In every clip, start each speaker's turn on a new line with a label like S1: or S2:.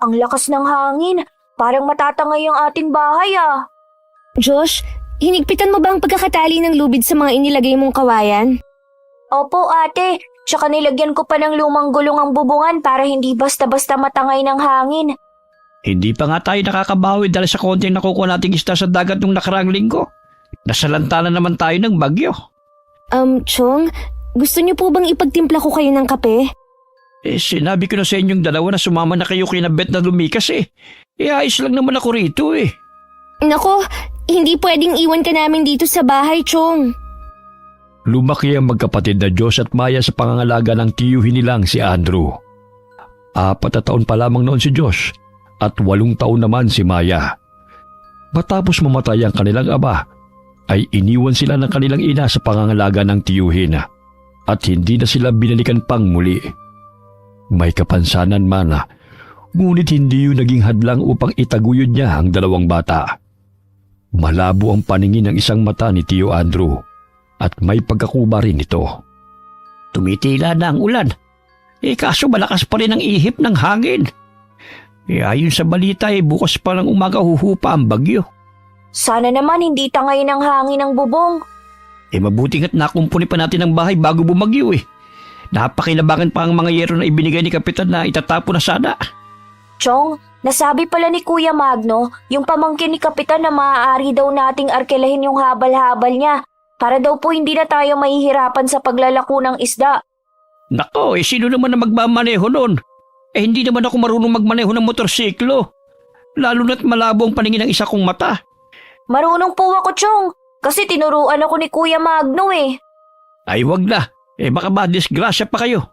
S1: Ang lakas ng hangin. Parang matatangay ang ating bahay ah.
S2: Josh, hinigpitan mo ba ang pagkakatali ng lubid sa mga inilagay mong kawayan?
S1: Opo ate, tsaka nilagyan ko pa ng lumang gulong ang bubungan para hindi basta-basta matangay ng hangin.
S3: Hindi pa nga tayo nakakabawi dahil sa konting nakukuha nating isda sa dagat nung nakaraang linggo. Nasalanta na naman tayo ng bagyo.
S2: Chong, gusto niyo po bang ipagtimpla ko kayo ng kape?
S3: Sinabi ko na sa inyong dalawa na sumama na kayo kina Bet na lumikas eh. Ayos lang naman ako rito eh.
S2: Nako, hindi pwedeng iwan ka namin dito sa bahay, Chong.
S3: Lumaki ang magkapatid na Diyos at Maya sa pangangalaga ng tiyuhin nilang si Andrew. 4 na taon pa lamang noon si Josh at 8 taon naman si Maya. Matapos mamatay ang kanilang ama, ay iniwan sila ng kanilang ina sa pangangalaga ng tiyuhin at hindi na sila binalikan pang muli. May kapansanan man, ngunit hindi yun naging hadlang upang itaguyod niya ang 2 bata. Malabo ang paningin ng isang mata ni Tio Andrew at may pagkakuba rin ito. Tumitila na ang ulan. Kaso malakas pa rin ang ihip ng hangin. Ayon sa balita bukas pa ng umaga huhupa ang bagyo.
S1: Sana naman hindi tangay ng hangin ang bubong.
S3: Mabuti nga't nakumpuni pa natin ang bahay bago bumagyo Napakinabangan pa ang mga yero na ibinigay ni Kapitan na itatapon na sana.
S1: Chong, nasabi pala ni Kuya Magno, yung pamangkin ni Kapitan na maaari daw nating arkelahin yung habal-habal niya para daw po hindi na tayo mahihirapan sa paglalako ng isda.
S3: Nako, sino naman na magmamaneho nun? Hindi naman ako marunong magmaneho ng motorsiklo. Lalo na't malabo ang paningin ng isa kong mata.
S1: Marunong po ako, Chong, kasi tinuruan ako ni Kuya Magno
S3: Ay wag na, baka madisgrasya pa kayo.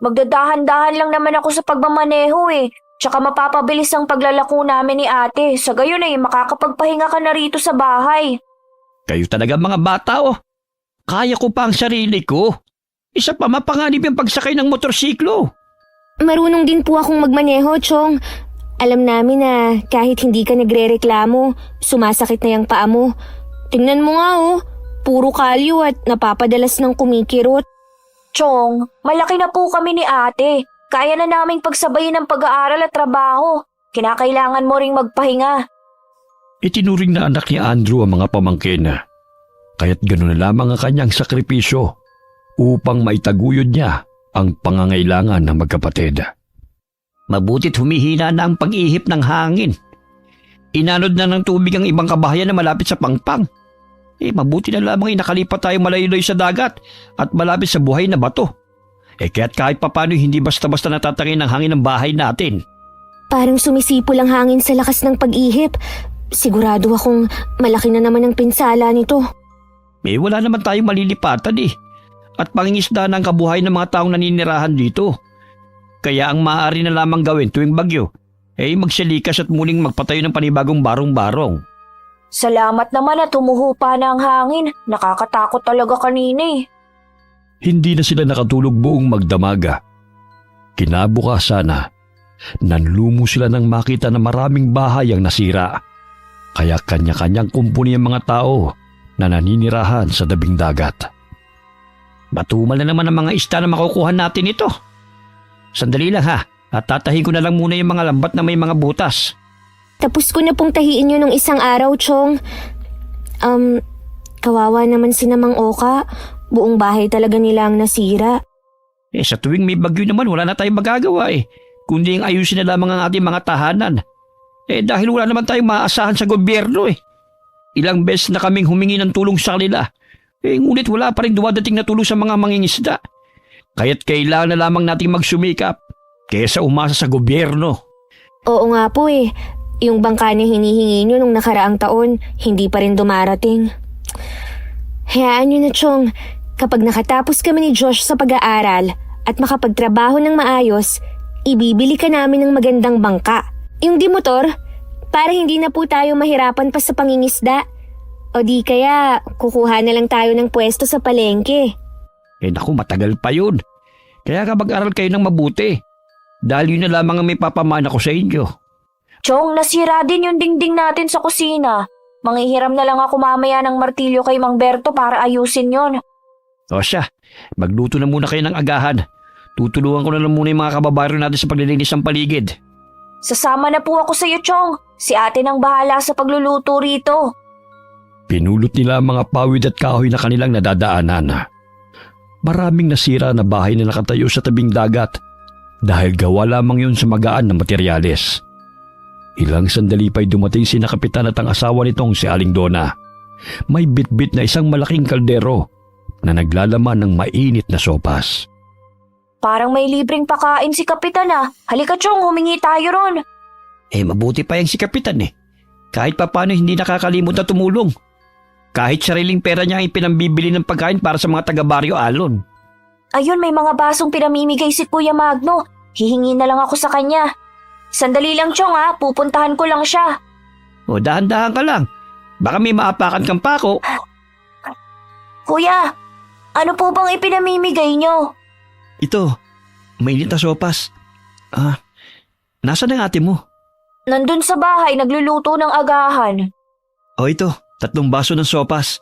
S1: Magdadahan-dahan lang naman ako sa pagmamaneho Tsaka mapapabilis ang paglalako namin ni ate. Sa gayon makakapagpahinga ka na rito sa bahay.
S3: Kayo talaga mga bata Kaya ko pa ang sarili ko. Isa pa mapanganib yung pagsakay ng motorsiklo.
S2: Marunong din po akong magmaneho, Chong. Alam namin na kahit hindi ka nagrereklamo, sumasakit na yung paa mo. Tingnan mo nga puro kalyo at napapadalas ng kumikirot.
S1: Chong, malaki na po kami ni ate. Kaya na naming pagsabayin ng pag-aaral at trabaho. Kinakailangan mo ring magpahinga.
S3: Itinuring na anak ni Andrew ang mga pamangkin. Kaya't gano'n na lamang ang kanyang sakripisyo upang maitaguyod niya ang pangangailangan ng magkapatid. Mabuti't humihina na ang pag-ihip ng hangin. Inanod na ng tubig ang ibang kabahayan na malapit sa pangpang. Mabuti na lamang nakalipat tayo malayo sa dagat at malapit sa buhay na bato. Kaya't kahit papano hindi basta-basta natatangin ang hangin ng bahay natin.
S2: Parang sumisipol ang hangin sa lakas ng pag-ihip. Sigurado akong malaki na naman ang pinsala nito.
S3: Wala naman tayong malilipatan At pangingisda ng kabuhay ng mga taong naninirahan dito. Kaya ang maaari na lamang gawin tuwing bagyo, magsalikas at muling magpatayo ng panibagong barong-barong.
S1: Salamat naman at humuhupa na ang hangin. Nakakatakot talaga kanina
S3: Hindi na sila nakatulog buong magdamaga. Kinabukasan nanlumo sila nang makita na maraming bahay ang nasira. Kaya kanya-kanyang kumpuni ang mga tao na naninirahan sa tabing dagat. Matumal na naman ang mga isda na makukuha natin ito. Sandali lang at tatahin ko na lang muna yung mga lambat na may mga butas.
S2: Tapos ko na pong tahiin yun ng isang araw, Chong. Kawawa naman si Namang Oka. Buong bahay talaga nila ang nasira.
S3: Sa tuwing may bagyo naman wala na tayong magagawa kundi ang ayusin na lamang ang ating mga tahanan. Dahil wala naman tayong maaasahan sa gobyerno Ilang beses na kaming humingi ng tulong sa kanila. Ngunit wala pa rin dumadating na tulong sa mga mangingisda. Kaya't kailangan na lamang nating magsumikap kaysa umasa sa gobyerno.
S2: Oo nga po Yung bangka na hinihingi nyo nung nakaraang taon, hindi pa rin dumarating. Hayaan nyo na, Chong. Kapag nakatapos kami ni Josh sa pag-aaral at makapagtrabaho ng maayos, ibibili ka namin ng magandang bangka. Yung di motor, para hindi na po tayo mahirapan pa sa pangingisda. O di kaya, kukuha na lang tayo ng pwesto sa palengke.
S3: Naku, matagal pa yun. Kaya mag-aral kayo ng mabuti. Dahil yun na lamang ang may papamana ko sa inyo.
S1: Chong, nasira din yung dingding natin sa kusina. Manghihiram na lang ako mamaya ng martilyo kay Mang Berto para ayusin yon.
S3: O siya, magluto na muna kayo ng agahan. Tutulungan ko na lang muna yung mga kababayan natin sa paglilinis ng paligid.
S1: Sasama na po ako sa iyo, Chong. Si ate nang bahala sa pagluluto rito.
S3: Pinulot nila ang mga pawid at kahoy na kanilang nadadaanan. Maraming nasira na bahay na nakatayo sa tabing dagat dahil gawa lamang yun sa magaan na materyales. Ilang sandali pa'y dumating si Kapitan at ang asawa nitong si Aling Donna. May bitbit na isang malaking kaldero na naglalaman ng mainit na sopas.
S1: Parang may libreng pakain si Kapitan ah. Halika, Chong, humingi tayo ron.
S4: Mabuti pa yung si Kapitan eh. Kahit papano hindi nakakalimot na tumulong. Kahit sariling pera niya ay pinambibili ng pagkain para sa mga taga-Baryo Alon.
S1: Ayun, may mga basong pinamimigay si Kuya Magno. Hihingi na lang ako sa kanya. Sandali lang, Chong ah. Pupuntahan ko lang siya.
S4: O dahan-dahan ka lang. Baka may maapakan kang pako.
S1: Kuya, ano po bang ipinamimigay nyo?
S4: Ito, mainit na sopas. Nasaan ang ate mo?
S1: Nandun sa bahay, nagluluto ng agahan.
S4: O ito, 3 baso ng sopas.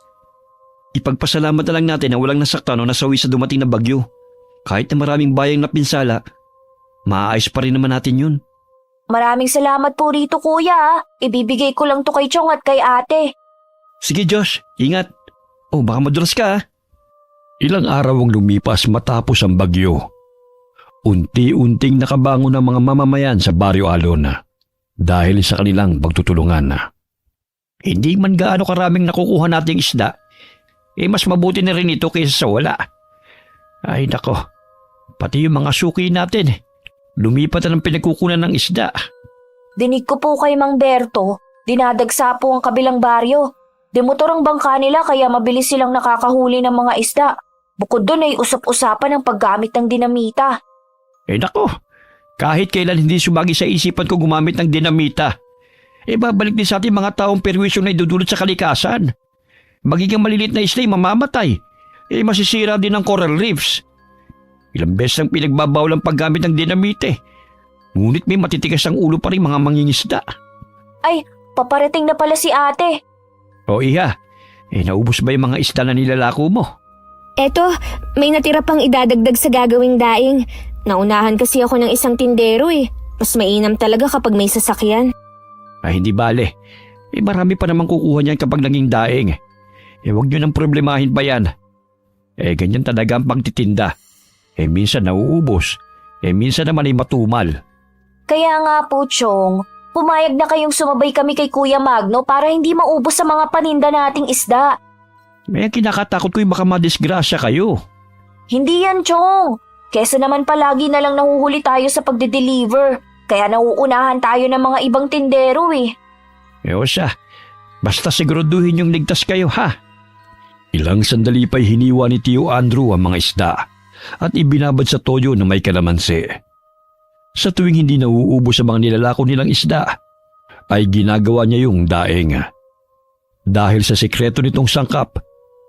S4: Ipagpasalamat na lang natin na walang nasaktan o nasawi sa dumating na bagyo. Kahit na maraming bayang napinsala, maaayos pa rin naman natin yun.
S1: Maraming salamat po rito, Kuya ah. Ibibigay ko lang to kay Chong at kay ate.
S4: Sige Josh, ingat. Baka madulas ka ah.
S3: Ilang araw ang lumipas matapos ang bagyo. Unti-unting nakabangon ang mga mamamayan sa Baryo Alon dahil sa kanilang pagtutulungan.
S4: Hindi man gaano karaming nakukuha nating isda, mas mabuti na rin ito kaysa sa wala. Ay nako, pati yung mga suki natin, lumipat na ng pinagkukunan ng isda.
S1: Dinig ko po kay Mang Berto, dinadagsa po ang kabilang baryo. Demotor ang bangka nila kaya mabilis silang nakakahuli ng mga isda. Bukod doon ay usap-usapan ang paggamit ng dinamita.
S4: Nako, kahit kailan hindi sumagi sa isipan ko gumamit ng dinamita. Babalik din sa ating mga taong perwisyo na idudulot sa kalikasan. Magiging malilit na isla ay mamamatay. Masisira din ang coral reefs. Ilang beses ang pinagbabawal ang paggamit ng dinamite. Ngunit may matitigas ang ulo pa rin mga mangingisda.
S1: Ay, paparating na pala si ate.
S4: Iha, naubos ba yung mga isda na nilalako mo?
S2: Eto, may natira pang idadagdag sa gagawing daing. Naunahan kasi ako ng isang tindero eh. Mas mainam talaga kapag may sasakyan.
S4: Hindi bale. Marami pa naman kukuha niyan kapag naging daing. Huwag niyo nang problemahin pa yan. Ganyan talaga ang pagtitinda. Minsan nauubos. Minsan naman ay matumal.
S1: Kaya nga po, Chong, pumayag na kayong sumabay kami kay Kuya Magno para hindi maubos sa mga paninda nating isda.
S4: Kinakatakot ko yung baka madisgrasya kayo.
S1: Hindi yan, Chong. Kesa naman palagi na lang nahuhuli tayo sa pagde-deliver. Kaya nauunahan tayo ng mga ibang tindero eh.
S4: Siya, basta siguraduhin yung ligtas kayo ha.
S3: Ilang sandali pa'y hiniwa ni Tio Andrew ang mga isda at ibinabad sa toyo na may kalamansi. Sa tuwing hindi nauubos sa mga nilalako nilang isda, ay ginagawa niya yung daing. Dahil sa sikreto nitong sangkap,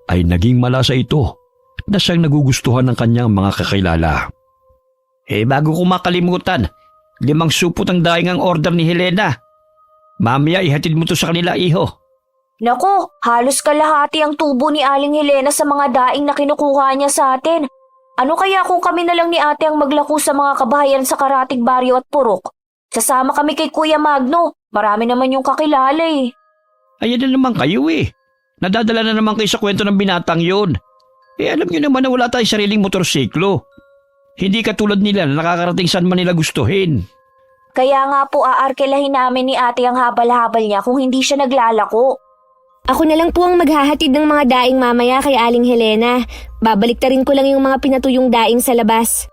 S3: ay naging malasa ito na siyang nagugustuhan ng kanyang mga kakilala.
S4: Bago ko makalimutan, 5 supot ang daing ang order ni Helena. Mamaya ihatid mo to sa kanila, iho.
S1: Naku, halos kalahati ang tubo ni Aling Helena sa mga daing na kinukuha niya sa atin. Ano kaya kung kami na lang ni ate ang maglako sa mga kabahayan sa Karatig Baryo at Purok? Sasama kami kay Kuya Magno. Marami naman yung kakilala eh.
S4: Ayan na naman kayo eh. Nadadala na naman kayo sa kwento ng binatang yun. Alam nyo naman na wala tayong sariling motorsiklo. Hindi katulad nila na nakakarating saan man nila gustuhin.
S1: Kaya nga po aarkelahin namin ni ate ang habal-habal niya kung hindi siya naglalako.
S2: Ako na lang po ang maghahatid ng mga daing mamaya kay Aling Helena. Babaliktarin ko lang yung mga pinatuyong daing sa labas.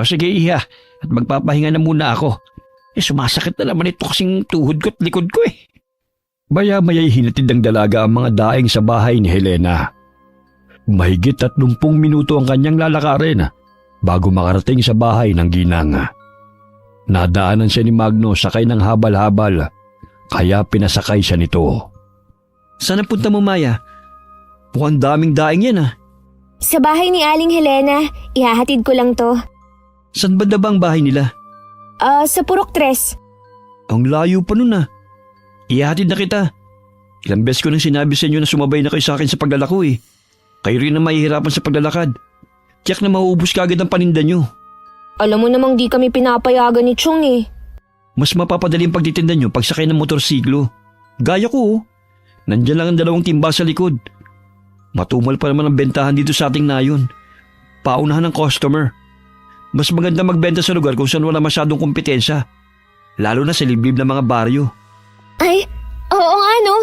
S4: Sige iha, at magpapahinga na muna ako. Sumasakit na naman ito kasing tuhod ko at likod ko eh.
S3: Maya-maya'y hinatid ng dalaga ang mga daing sa bahay ni Helena. Mahigit 30 minuto ang kanyang lalakarin bago makarating sa bahay ng ginang. Nadaanan siya ni Magno sakay ng habal-habal, kaya pinasakay siya nito.
S4: Saan ang punta mo, Maya? Mukhang daming daing yan ah.
S2: Sa bahay ni Aling Helena, ihahatid ko lang to.
S4: Saan banda ba ang bahay nila?
S2: Sa Purok 3.
S4: Ang layo pa nun ah. Ihahatid na kita. Ilang beses ko nang sinabi sa inyo na sumabay na kayo sa akin sa paglalako eh. Kayo rin na mahihirapan sa paglalakad. Tiyak na mauubos ka agad ang paninda nyo.
S2: Alam mo namang di kami pinapayagan ni Chong eh.
S4: Mas mapapadali ang pagtitinda nyo pag sakay ng motorsiklo. Gaya ko, oh. Nandyan lang ang 2 timba sa likod. Matumal pa naman ang bentahan dito sa ating nayon. Paunahan ng customer. Mas maganda magbenta sa lugar kung saan wala masyadong kompetensya. Lalo na sa liblib ng mga baryo.
S2: Ay, oo nga no.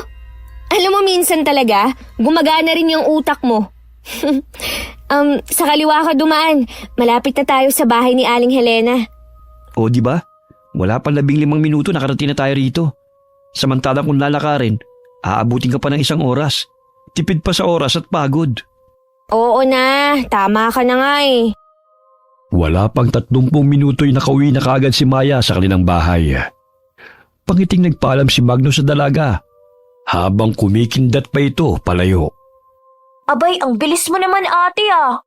S2: Alam mo minsan talaga, gumagana rin yung utak mo. Sa kaliwa ka dumaan. Malapit na tayo sa bahay ni Aling Helena.
S4: O di ba? Wala pa 15 minuto nakarating na tayo rito. Samantalang kung lalakarin, aabutin ka pa ng 1 oras. Tipid pa sa oras at pagod.
S2: Oo na, tama ka na nga eh.
S3: Wala pang 30 minuto'y nakauwi na kaagad si Maya sa kanilang bahay. Pangiting nagpaalam si Magno sa dalaga, habang kumikindat pa ito palayo.
S1: Abay, ang bilis mo naman ate ah.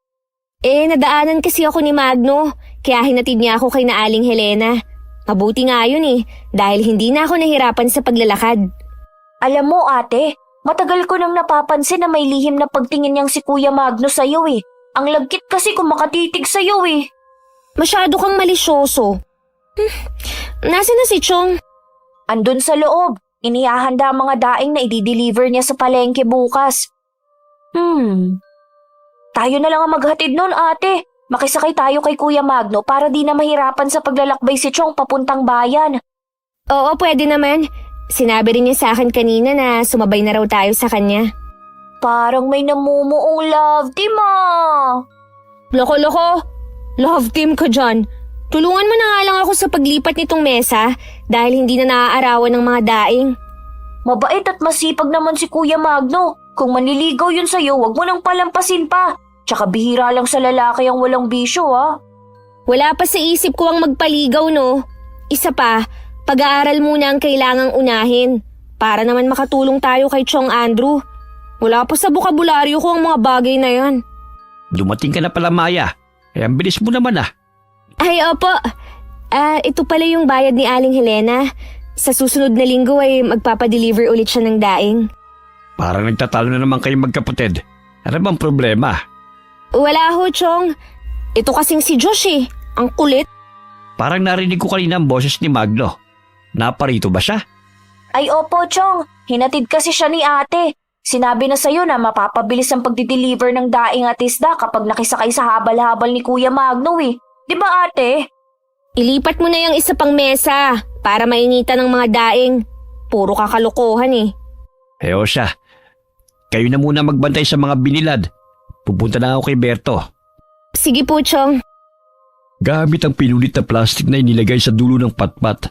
S2: Nadaanan kasi ako ni Magno, kaya hinatid niya ako kay na Aling Helena. Mabuti nga yun eh, dahil hindi na ako nahirapan sa paglalakad.
S1: Alam mo ate, matagal ko nang napapansin na may lihim na pagtingin niyang si Kuya Magno sa'yo eh. Ang lagkit kasi kung makatitig sa'yo eh.
S2: Masyado kang malisyoso. Nasaan na si Chong?
S1: Andun sa loob, inihahanda ang mga daing na i-deliver niya sa palengke bukas. Tayo na lang ang maghatid nun ate. Makisakay tayo kay Kuya Magno para di na mahirapan sa paglalakbay si Chong papuntang bayan.
S2: Oo, pwede naman. Sinabi rin niya sa akin kanina na sumabay na raw tayo sa kanya.
S1: Parang may namumuong love team ah.
S2: Loko-loko. Love team ka dyan. Tulungan mo na nga lang ako sa paglipat nitong mesa dahil hindi na naaarawan ng mga daing.
S1: Mabait at masipag naman si Kuya Magno. Kung manliligaw yun sa'yo, wag mo nang palampasin pa. Tsaka bihira lang sa lalaki ang walang bisyo ah.
S2: Wala pa sa isip ko ang magpaligaw no. Isa pa, pag-aaral muna ang kailangang unahin para naman makatulong tayo kay Chong Andrew. Wala pa sa bukabularyo ko ang mga bagay na yan.
S4: Dumating ka na pala, Maya. Ang bilis mo naman ah.
S2: Ay, opo. Ito pala yung bayad ni Aling Helena. Sa susunod na linggo ay magpapadeliver ulit siya ng daing.
S4: Parang nagtatalo na naman kayong magkapatid. Ano bang problema?
S2: Wala ho, Chong. Ito kasing si Josh eh. Ang kulit.
S4: Parang narinig ko kanina ang boses ni Magno. Naparito ba siya?
S1: Ay opo Chong, hinatid kasi siya ni ate. Sinabi na sa'yo na mapapabilis ang pagdi-deliver ng daing at isda kapag nakisakay sa habal-habal ni Kuya Magno eh. Di ba ate?
S2: Ilipat mo na yung isa pang mesa para mainitan ng mga daing. Puro kakalokohan eh.
S4: O siya, kayo na muna magbantay sa mga binilad. Pupunta na ako kay Berto.
S2: Sige po, Chong.
S3: Gamit ang pinulit na plastik na inilagay sa dulo ng patpat,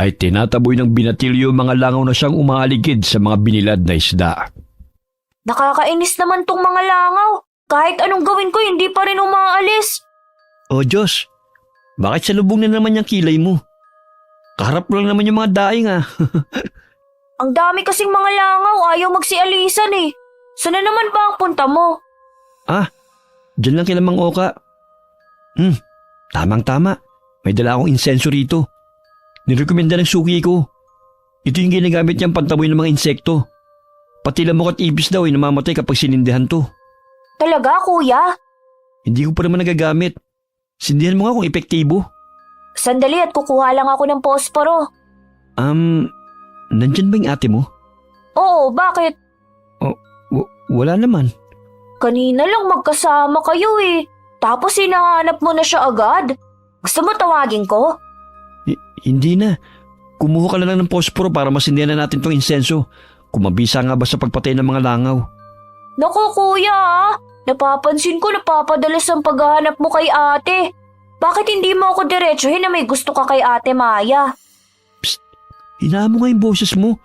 S3: ay tinataboy ng binatilyo mga langaw na siyang umaaligid sa mga binilad na isda.
S1: Nakakainis naman tong mga langaw. Kahit anong gawin ko, hindi pa rin umaalis.
S4: O Diyos, bakit sa lubong na naman yung kilay mo? Kaharap lang naman yung mga daing ah.
S1: Ang dami kasing mga langaw, ayaw magsialisan eh. Sana naman ba ang punta mo?
S4: Diyan lang kila Mang Oka. Tamang-tama. May dala akong insenso rito. Nirekomenda ng suki ko. Ito yung ginagamit niyang pantaboy ng mga insekto. Pati lamok at ibis daw ay namamatay kapag sinindihan to.
S1: Talaga kuya?
S4: Hindi ko pa naman nagagamit. Sindihan mo nga kung epektibo.
S1: Sandali at kukuha lang ako ng posporo.
S4: Nandyan ba yung ate mo?
S1: Oo, bakit?
S4: Wala naman.
S1: Kanina lang magkasama kayo eh. Tapos hinahanap mo na siya agad. Gusto mo tawagin ko?
S4: Hindi na. Kumuha ka na lang ng posporo para masindihan na natin tong insenso. Kung mabisa nga ba sa pagpatay ng mga langaw.
S1: Naku kuya ah. Napapansin ko napapadalas ang paghahanap mo kay ate. Bakit hindi mo ako diretsuhin na may gusto ka kay ate Maya?
S4: Hinaan mo nga yung boses mo.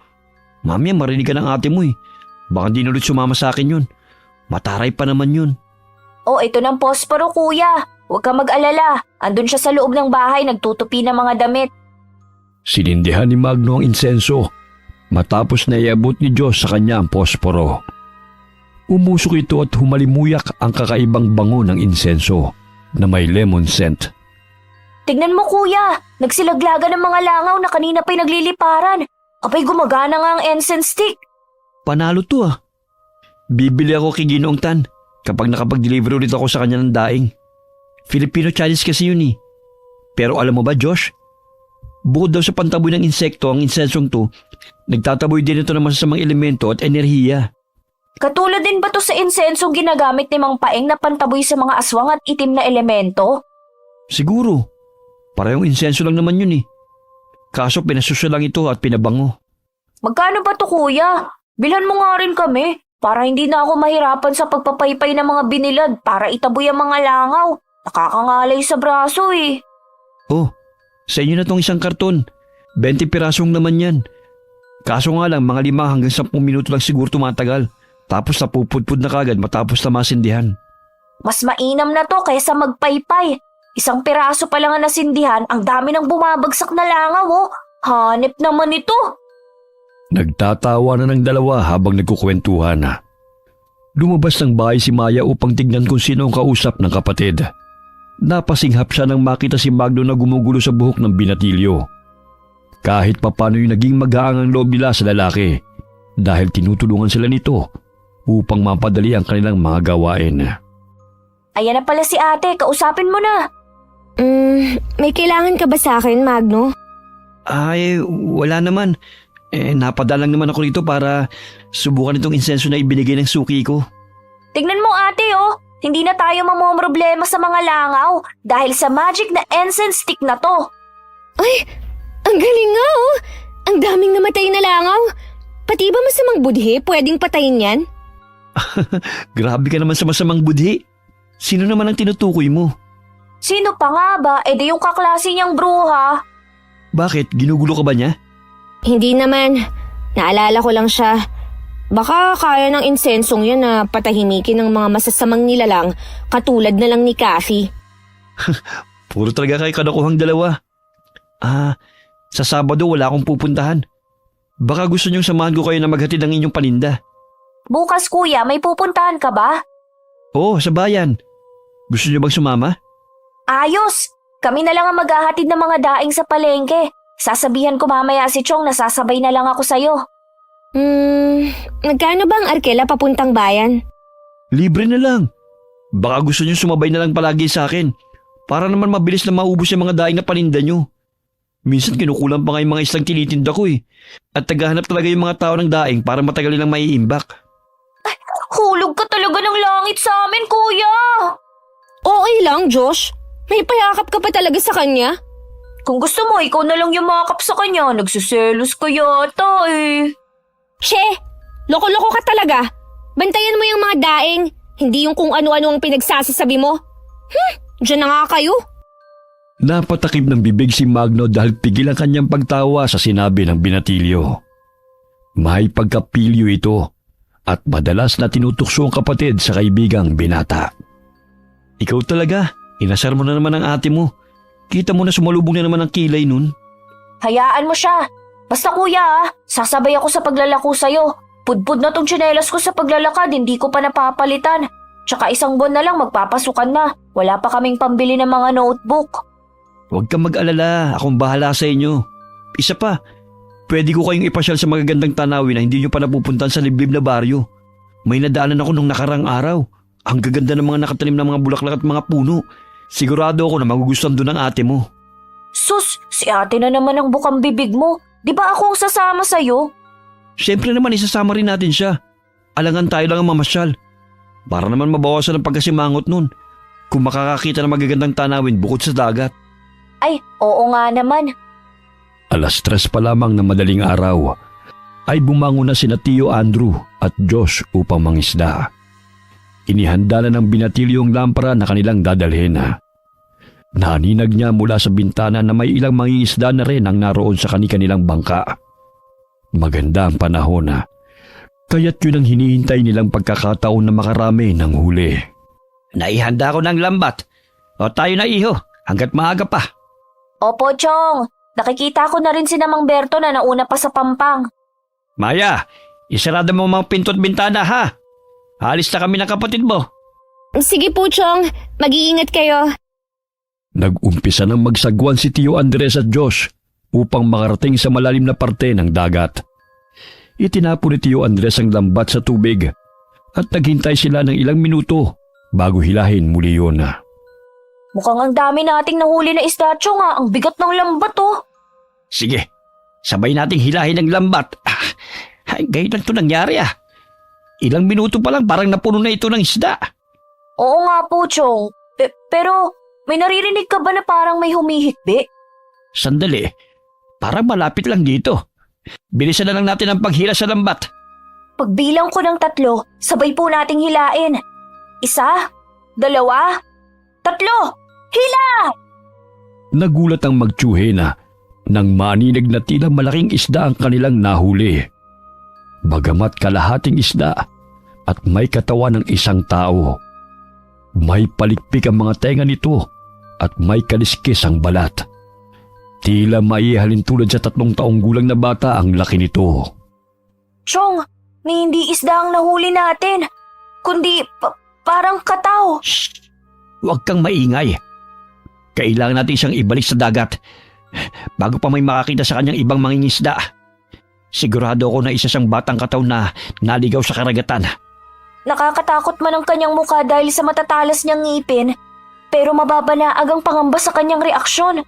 S4: Mamaya marinig ka ng ate mo eh. Baka di na ulit sumama sa akin yun. Mataray pa naman yun.
S1: Oh, ito ng posporo kuya. Huwag ka mag-alala. Andun siya sa loob ng bahay nagtutupi ng mga damit.
S3: Sinindihan ni Magno ang insenso matapos na iabot ni Diyos sa kanya ang posporo. Umusok ito at humalimuyak ang kakaibang bango ng insenso na may lemon scent.
S1: Tignan mo kuya, nagsilaglaga ng mga langaw na kanina pa'y nagliliparan. Abay gumagana nga ang incense stick.
S4: Panalo to ah. Bibili ako kay Ginoong Tan kapag nakapag-deliver ulit ako sa kanya ng daing. Filipino-Chinese kasi yun eh. Pero alam mo ba Josh? Bukod daw sa pantaboy ng insekto, ang insensong to, nagtataboy din ito ng masasamang elemento at enerhiya.
S1: Katulad din ba to sa insensong ginagamit ni Mang Paeng na pantaboy sa mga aswang at itim na elemento?
S4: Siguro. Parehong insenso lang naman yun eh. Kaso pinasuso lang ito at pinabango.
S1: Magkano ba to kuya? Bilhan mo nga rin kami para hindi na ako mahirapan sa pagpapaypay ng mga binilad para itaboy ang mga langaw. Nakakangalay sa braso eh.
S4: Oh, sa inyo na tong isang karton. 20 pirasong naman yan. Kaso nga lang, mga 5 hanggang 10 minuto lang siguro tumatagal. Tapos napupudpud na kagad matapos na masindihan.
S1: Mas mainam na to kaysa magpaypay. Isang piraso pa lang ang nasindihan, ang dami ng bumabagsak na langaw oh. Hanep naman ito.
S3: Nagtatawa na ng dalawa habang nagkukwentuhan. Lumabas ng bahay si Maya upang tignan kung sino ang kausap ng kapatid. Napasinghap siya nang makita si Magno na gumugulo sa buhok ng binatilyo. Kahit papano'y naging mag-aang ang loob nila sa lalaki dahil tinutulungan sila nito upang mapadali ang kanilang mga gawain.
S1: Ayan na pala si ate, kausapin mo na.
S2: May kailangan ka ba sa akin, Magno?
S4: Ay, wala naman. Napadala lang naman ako rito para subukan itong insenso na ibinigay ng suki ko.
S1: Tignan mo ate oh, hindi na tayo mamomroblema sa mga langaw dahil sa magic na incense stick na to.
S2: Ay, ang galing nga oh! Ang daming namatay na langaw. Pati ba masamang budhi pwedeng patayin yan?
S4: Grabe ka naman sa masamang budhi. Sino naman ang tinutukoy mo?
S1: Sino pa nga ba? E di yung kaklase niyang bruha.
S4: Bakit? Ginugulo ka ba niya?
S2: Hindi naman. Naalala ko lang siya. Baka kaya ng insensong yan na patahimikin ng mga masasamang nilalang katulad na lang ni Kathy.
S4: Puro talaga kayo kadakuhang dalawa. Sa Sabado wala akong pupuntahan. Baka gusto niyong samahan ko kayo na maghatid ng inyong paninda.
S1: Bukas kuya, may pupuntahan ka ba?
S4: Oo, sa bayan. Gusto niyo bang sumama?
S1: Ayos! Kami na lang ang maghahatid ng mga daing sa palengke. Sasabihan ko mamaya si Chong na sasabay na lang ako sa'yo.
S2: Nagkano ba ang arkela papuntang bayan?
S4: Libre na lang. Baka gusto niyo sumabay na lang palagi sa akin. Para naman mabilis na maubos yung mga daing na paninda niyo. Minsan kinukulang pa nga yung mga islang tinitinda ko eh. At tagahanap talaga yung mga tao ng daing para matagal nilang maiimbak.
S1: Hulog ka talaga ng langit sa amin, kuya!
S2: Okay lang, Josh. May payakap ka pa talaga sa kanya.
S1: Kung gusto mo, ikaw na lang yumakap sa kanya. Nagsiselos ka yata eh.
S2: She! Loko-loko ka talaga. Bantayan mo yung mga daing, hindi yung kung ano-ano ang pinagsasasabi mo. Diyan na nga kayo.
S3: Napatakip ng bibig si Magno dahil pigil ang kanyang pagtawa sa sinabi ng binatilyo. May pagkapilyo ito at madalas na tinutukso ang kapatid sa kaibigang binata.
S4: Ikaw talaga, inasar mo na naman ang ate mo. Kita mo na sumalubong na naman ang kilay nun.
S1: Hayaan mo siya. Basta kuya sasabay ako sa paglalako sa'yo. Pudpud na tong tsinelas ko sa paglalakad, hindi ko pa napapalitan. Tsaka 1 buwan na lang magpapasukan na. Wala pa kaming pambili ng mga notebook.
S4: Huwag kang mag-alala, akong bahala sa inyo. Isa pa, pwede ko kayong ipasyal sa magagandang tanawin na hindi nyo pa napupuntan sa liblib na baryo. May nadaanan ako nung nakarang araw. Ang gaganda ng mga nakatanim na mga bulaklak at mga puno. Sigurado ako na magugustuhan doon ng ate mo.
S1: Sus, si ate na naman ang bukang bibig mo. Di ba ako ang sasama sa'yo?
S4: Siyempre naman isasama rin natin siya. Alangan tayo lang ang mamasyal. Para naman mabawasan ang pagkasimangot nun. Kung makakakita ng magagandang tanawin bukod sa dagat.
S1: Ay, oo nga naman.
S3: 3:00 pa lamang na madaling araw ay bumangon na sina Tio Andrew at Josh upang mangisda. Inihanda na ng binatilyo ang lampara na kanilang dadalhin. Naninag niya mula sa bintana na may ilang mangingisda na rin ang naroon sa kanilang bangka. Maganda ang panahon kaya't yun ang hinihintay nilang pagkakataon na makarami ng huli.
S4: Naihanda ko ng lambat. O tayo na iho, hanggat maaga pa.
S1: Opo, Chong. Nakikita ko na rin si Namang Berto na nauna pa sa Pampang.
S4: Maya, isarada mo mga pinto at bintana ha. Alis na kami ng kapatid mo.
S2: Sige po, Chong. Mag-iingat kayo.
S3: Nag-umpisa ng magsagwan si Tio Andres at Josh upang makarating sa malalim na parte ng dagat. Itinapon ni Tio Andres ang lambat sa tubig at naghintay sila ng ilang minuto bago hilahin muli yun.
S1: Mukhang ang dami nating nahuli na isda, Chong. Ang bigat ng lambat oh.
S4: Sige, sabay nating hilahin ang lambat. Ngayon lang ito nangyari Ilang minuto pa lang parang napuno na ito ng isda.
S1: Oo nga po, Chong. Pero may naririnig ka ba na parang may humihikbi?
S4: Sandali, parang malapit lang dito. Bilisan na lang natin ang paghila sa lambat.
S1: Pagbilang ko ng 3, sabay po nating hilain. 1, 2, 3, hila!
S3: Nagulat ang magtsuhena nang maninig na tila malaking isda ang kanilang nahuli. Bagamat kalahating isda at may katawan ng isang tao, may palikpik ang mga tenga nito at may kaliskis ang balat. Tila maihalin tulad sa 3 taong gulang na bata ang laki nito.
S1: Chong, hindi isda ang nahuli natin, kundi parang kataw.
S4: Shh! Huwag kang maingay. Kailangan natin siyang ibalik sa dagat bago pa may makakita sa kanyang ibang mangingisda. Sigurado ako na isa siyang batang kataw na naligaw sa karagatan.
S1: Nakakatakot man ang kanyang mukha dahil sa matatalas niyang ngipin, pero mababanaag ang pangamba sa kanyang reaksyon.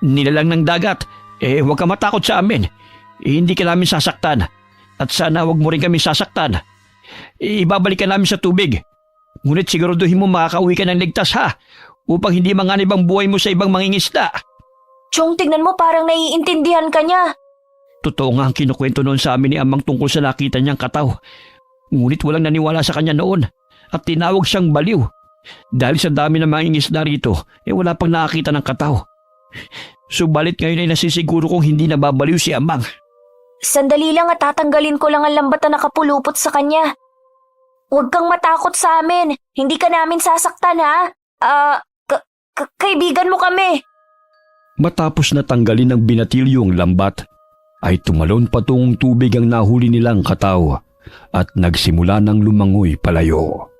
S4: Nilalang ng dagat, huwag ka matakot sa amin. Hindi ka namin sasaktan. At sana huwag mo rin kami sasaktan. Ibabalik ka namin sa tubig. Ngunit siguraduhin mo makakauwi ka ng ligtas upang hindi manganib ang buhay mo sa ibang mangingisda.
S1: Chong, tignan mo parang naiintindihan ka niya.
S4: Totoo nga ang kinukwento noon sa amin ni Amang tungkol sa nakita niyang kataw. Ngunit walang naniwala sa kanya noon at tinawag siyang baliw. Dahil sa dami ng mangingisda rito, wala pang nakakita ng kataw. Subalit ngayon ay nasisiguro kong hindi nababaliw si Amang.
S1: Sandali lang at tatanggalin ko lang ang lambat na nakapulupot sa kanya. Huwag kang matakot sa amin. Hindi ka namin sasaktan kaibigan mo kami.
S3: Matapos na tanggalin ng binatilyo ang lambat, ay tumalon patungong tubig ang nahuli nilang kataw at nagsimula ng lumangoy palayo.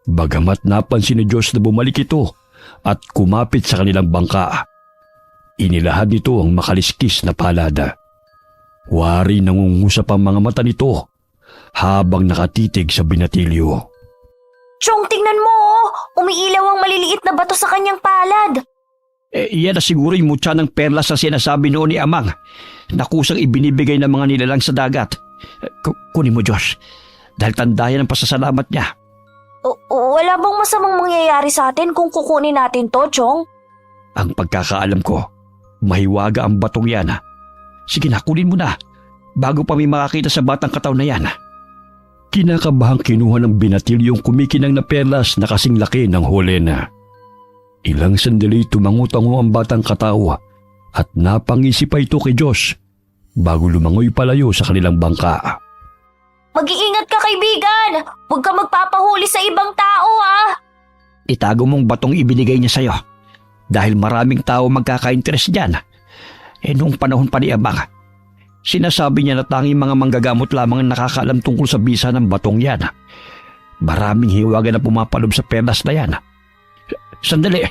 S3: Bagamat napansin ni Diyos na bumalik ito at kumapit sa kanilang bangka, inilahad nito ang makaliskis na palad. Wari nangungusap ang mga mata nito habang nakatitig sa binatilyo.
S1: Chong, tingnan mo umiilaw ang maliliit na bato sa kanyang palad.
S4: Iyan na siguro yung mutya ng perlas na sinasabi noon ni Amang na kusang ibinibigay ng mga nilalang sa dagat. Kunin mo, Diyos, dahil tandayan ang pasasalamat niya.
S1: Wala bang masamang mangyayari sa atin kung kukunin natin to, Chong?
S4: Ang pagkakaalam ko, mahiwaga ang batong yan. Sige na, kunin mo na, bago pa may makakita sa batang kataw na yan.
S3: Kinakabahang kinuha ng binatilyong kumikinang na perlas na kasing laki ng Holena. Ilang sandali tumango-tango ang batang katawa at napangisip pa ito kay Diyos bago lumangoy palayo sa kanilang bangka.
S1: Mag-iingat ka, kaibigan! Huwag ka magpapahuli sa ibang tao,
S4: Itago mong batong ibinigay niya sa'yo dahil maraming tao magkaka-interest dyan. Noong panahon pa ni Amang, sinasabi niya na tanging mga manggagamot lamang ang nakakaalam tungkol sa bisa ng batong yan. Maraming hiwaga na pumapalob sa perlas na yan. Sandali,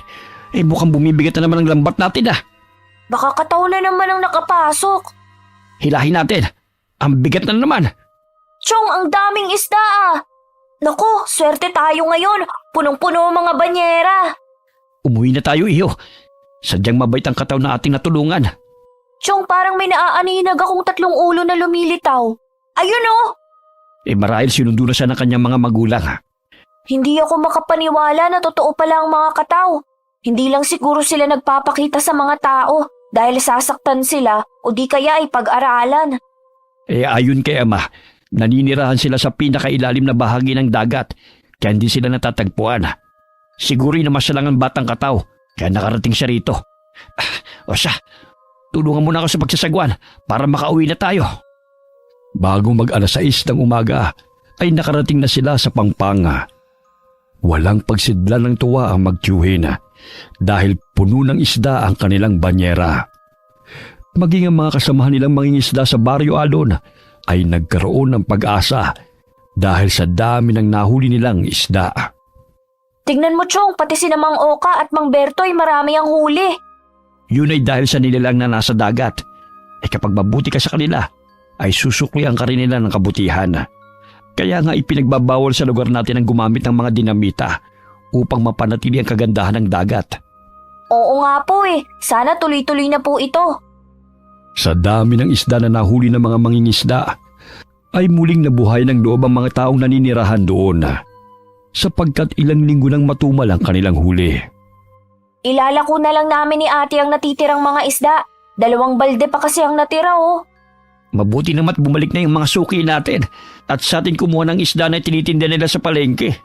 S4: mukhang bumibigat na naman ang lambat natin
S1: Baka kataw na naman ang nakapasok.
S4: Hilahin natin, ang bigat na naman.
S1: Chong, ang daming isda Naku, swerte tayo ngayon. Punong-puno ang mga banyera.
S4: Umuwi na tayo, iyo. Sadyang mabait ang kataw na ating natulungan.
S1: Chong, parang may naaaninag akong 3 ulo na lumilitaw. Ayun
S4: Marahil sinundo na siya ng kanyang mga magulang.
S1: Hindi ako makapaniwala na totoo pala ang mga kataw. Hindi lang siguro sila nagpapakita sa mga tao dahil sasaktan sila o di kaya ay pag-aralan.
S4: Ayon kay Ama, naninirahan sila sa pinakailalim na bahagi ng dagat kaya hindi sila natatagpuan. Siguro namasya lang ang batang kataw kaya nakarating siya rito. O siya, tulungan mo na ako sa pagsasagwan para makauwi na tayo.
S3: Bago mag-alas 6 ng umaga ay nakarating na sila sa Pampanga. Walang pagsidlan ng tuwa ang magtiyuhin dahil puno ng isda ang kanilang banyera. Maging ang mga kasamahan nilang mangingisda sa Barrio Alon ay nagkaroon ng pag-asa dahil sa dami ng nahuli nilang isda.
S1: Tignan mo, Chong, pati si Mang Oka at Mang Berto ay marami ang huli.
S4: Yun ay dahil sa nilalang na nasa dagat. Kapag mabuti ka sa kanila, ay susuklian ka rin nila ng kabutihan. Kaya nga ipinagbabawal sa lugar natin ang gumamit ng mga dinamita upang mapanatili ang kagandahan ng dagat.
S1: Oo nga po Sana tuloy-tuloy na po ito.
S3: Sa dami ng isda na nahuli ng mga mangingisda, ay muling nabuhay ng loob ang mga taong naninirahan doon, sapagkat ilang linggo nang matumal ang kanilang huli.
S1: Ilalako na lang namin ni ate ang natitirang mga isda. 2 balde pa kasi ang natira oh.
S4: Mabuti naman bumalik na yung mga suki natin at sa atin kumuha ng isda na tinitinda nila sa palengke.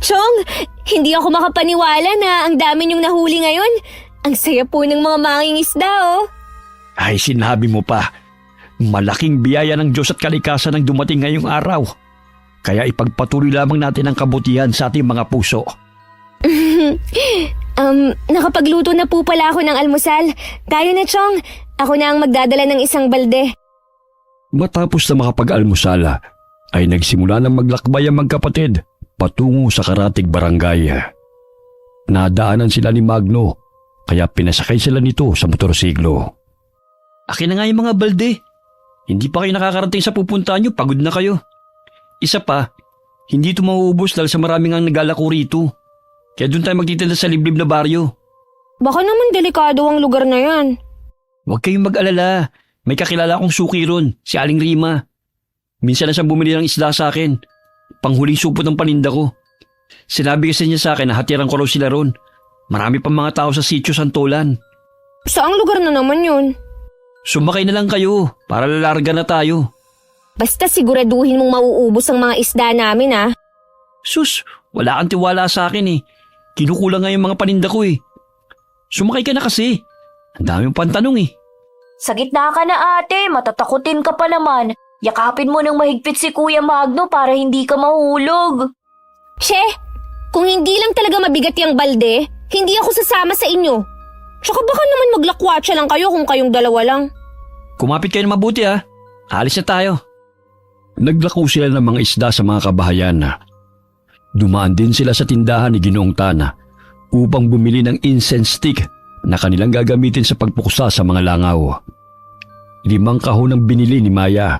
S2: Chong, hindi ako makapaniwala na ang dami niyong nahuli ngayon. Ang saya po ng mga mangingisda, oh.
S4: Ay, sinabi mo pa. Malaking biyaya ng Diyos at kalikasan ang dumating ngayong araw. Kaya ipagpatuloy lamang natin ang kabutihan sa ating mga puso.
S2: Nakapagluto na po pala ako ng almusal. Tayo na, Chong. Ako na ang magdadala ng 1 balde.
S3: Matapos na makapag-almusala, ay nagsimula ng maglakbay ang magkapatid patungo sa Karatig Barangay. Nadaanan sila ni Magno, kaya pinasakay sila nito sa motorsiklo.
S4: Akin na nga yung mga balde. Hindi pa kayo nakakarating sa pupuntahan nyo, pagod na kayo. Isa pa, hindi ito mauubos dahil sa maraming ang naglalako rito. Kaya doon tayo magtitinda sa liblib na baryo.
S2: Baka naman delikado ang lugar na yan.
S4: Huwag kayong mag-alala. May kakilala akong suki ron, si Aling Rima. Minsan na siyang bumili ng isda sa akin. Panghuling supot ng paninda ko. Sinabi kasi niya sa akin na hatiran ko raw sila ron. Marami pang mga tao sa sitio Santolan.
S2: Saang lugar na naman yun?
S4: Sumakay na lang kayo para lalarga na tayo.
S2: Basta siguraduhin mong mauubos ang mga isda namin, ah.
S4: Sus, wala kang tiwala sa akin eh. Kinukulang nga yung mga paninda ko eh. Sumakay ka na kasi. Ang dami mong pantanong eh.
S1: Sa gitna ka na ate, matatakutin ka pa naman. Yakapin mo ng mahigpit si Kuya Magno para hindi ka mahulog.
S2: She, kung hindi lang talaga mabigat yung balde, hindi ako sasama sa inyo. Tsaka baka naman maglakwatsa lang kayo kung kayong dalawa lang.
S4: Kumapit kayo na mabuti ah. Alis na tayo.
S3: Naglako sila ng mga isda sa mga kabahayan. Dumaan din sila sa tindahan ni Ginoong Tana upang bumili ng incense stick na kanilang gagamitin sa pagpuksa sa mga langaw. 5 kahon ang binili ni Maya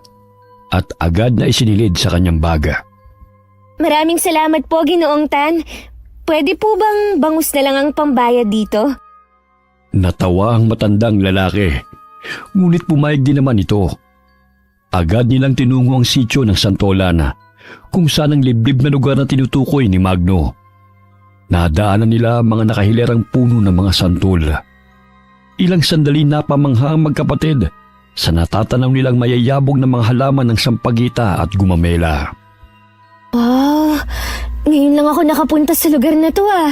S3: at agad na isinilid sa kanyang baga.
S2: Maraming salamat po, Ginoong Tan. Pwede po bang bangus na lang ang pambayad dito?
S3: Natawa ang matandang lalaki, ngunit pumayag din naman ito. Agad nilang tinungo ang sitio ng Santolan kung saan ang liblib na lugar na tinutukoy ni Magno. Nadaanan nila ang mga nakahilerang puno ng mga santol. Ilang sandali napamangha ang magkapatid sa natatanaw nilang mayayabog na mga halaman ng sampagita at gumamela.
S2: Wow, ngayon lang ako nakapunta sa lugar na to ah.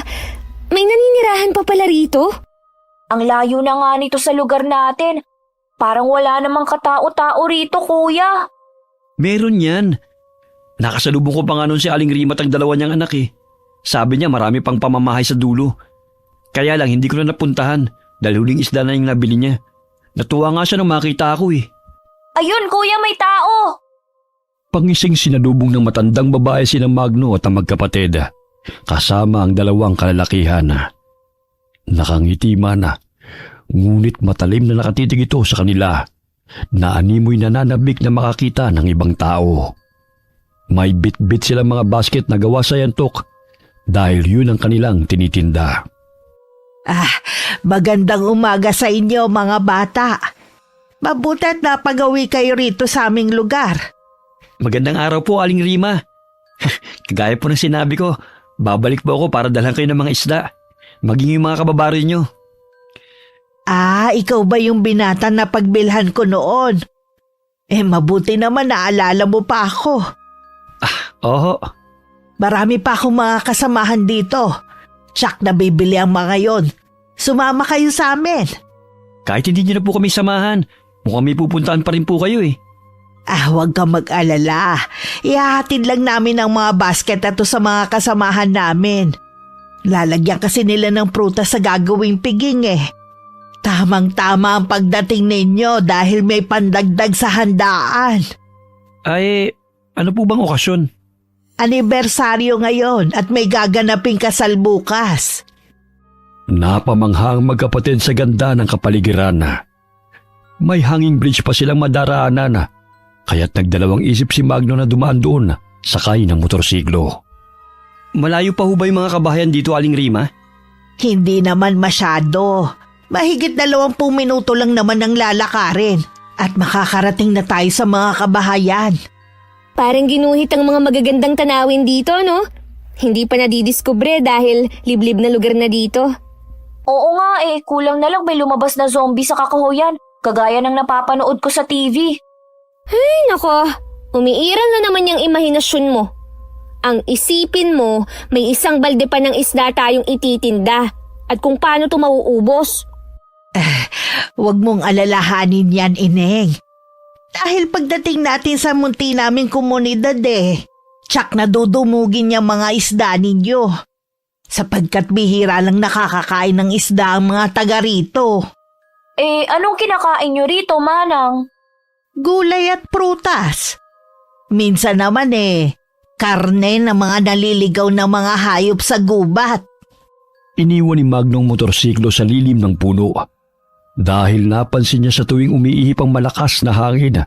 S2: May naninirahan pa pala rito?
S1: Ang layo na nga nito sa lugar natin. Parang wala namang katao-tao rito, kuya.
S4: Meron yan. Nakasalubong ko pa nga nun si Aling Rima at ang 2 niyang anak eh. Sabi niya marami pang pamamahay sa dulo. Kaya lang hindi ko na napuntahan dahil huling isda na yung nabili niya. Natuwa nga siya nung makita ako eh.
S1: Ayun, kuya, may tao.
S3: Pangising sinalubong ng matandang babae sina Magno at ang magkapatid, kasama ang 2 kalalakihan. Nakangiti man, ngunit matalim na nakatitig ito sa kanila, na animoy nananabik na makakita ng ibang tao. May bit-bit silang mga basket na gawa sa yantok dahil yun ang kanilang tinitinda.
S5: Magandang umaga sa inyo mga bata. Mabuta't napagawi kayo rito sa aming lugar.
S4: Magandang araw po, Aling Rima. Kagaya po ng sinabi ko, babalik po ako para dalhan kayo ng mga isda. Maging yung mga kababaryo nyo.
S5: Ikaw ba yung binata na pagbilhan ko noon? Mabuti naman naalala mo pa ako.
S4: Oo.
S5: Marami pa akong mga kasamahan dito. Tsak na bibili ang mga yon. Sumama kayo sa amin.
S4: Kahit hindi nyo na po kami samahan, mukhang may pupuntahan pa rin po kayo eh.
S5: Huwag kang mag-alala. Ihahatid lang namin ang mga basket na to sa mga kasamahan namin. Lalagyan kasi nila ng prutas sa gagawing piging eh. Tamang-tama ang pagdating ninyo dahil may pandagdag sa handaan.
S4: Ay, ano po bang okasyon?
S5: Anibersaryo ngayon at may gaganaping kasal bukas.
S3: Napamangha ang magkapatid sa ganda ng kapaligiran. May hanging bridge pa silang madaraanan, kaya't nagdalawang isip si Magno na dumaan doon sakay ng motorsiklo.
S4: Malayo pa ho ba yung mga kabahayan dito, Aling Rima?
S5: Hindi naman masyado. Mahigit 20 minuto lang naman ang lalakarin at makakarating na tayo sa mga kabahayan.
S2: Parang ginuhit ang mga magagandang tanawin dito, no? Hindi pa nadidiskubre dahil liblib na lugar na dito.
S1: Oo nga kulang na lang may lumabas na zombie sa kakahuyan, kagaya ng napapanood ko sa TV.
S2: Ay, nako. Umiiral na naman yung imahinasyon mo. Ang isipin mo, may isang balde pa ng isda tayong ititinda. At kung paano ito mauubos.
S5: Huwag mong alalahanin yan, Ineng. Dahil pagdating natin sa munti naming komunidad tsak na dudumugin yung mga isda ninyo. Sapagkat bihira lang nakakakain ng isda ang mga taga rito.
S1: Anong kinakain nyo rito, Manang?
S5: Gulay at prutas. Minsan naman karne ng mga naliligaw na mga hayop sa gubat.
S3: Iniwan ni Magno ang motorsiklo sa lilim ng puno. Dahil napansin niya sa tuwing umiihip ang malakas na hangin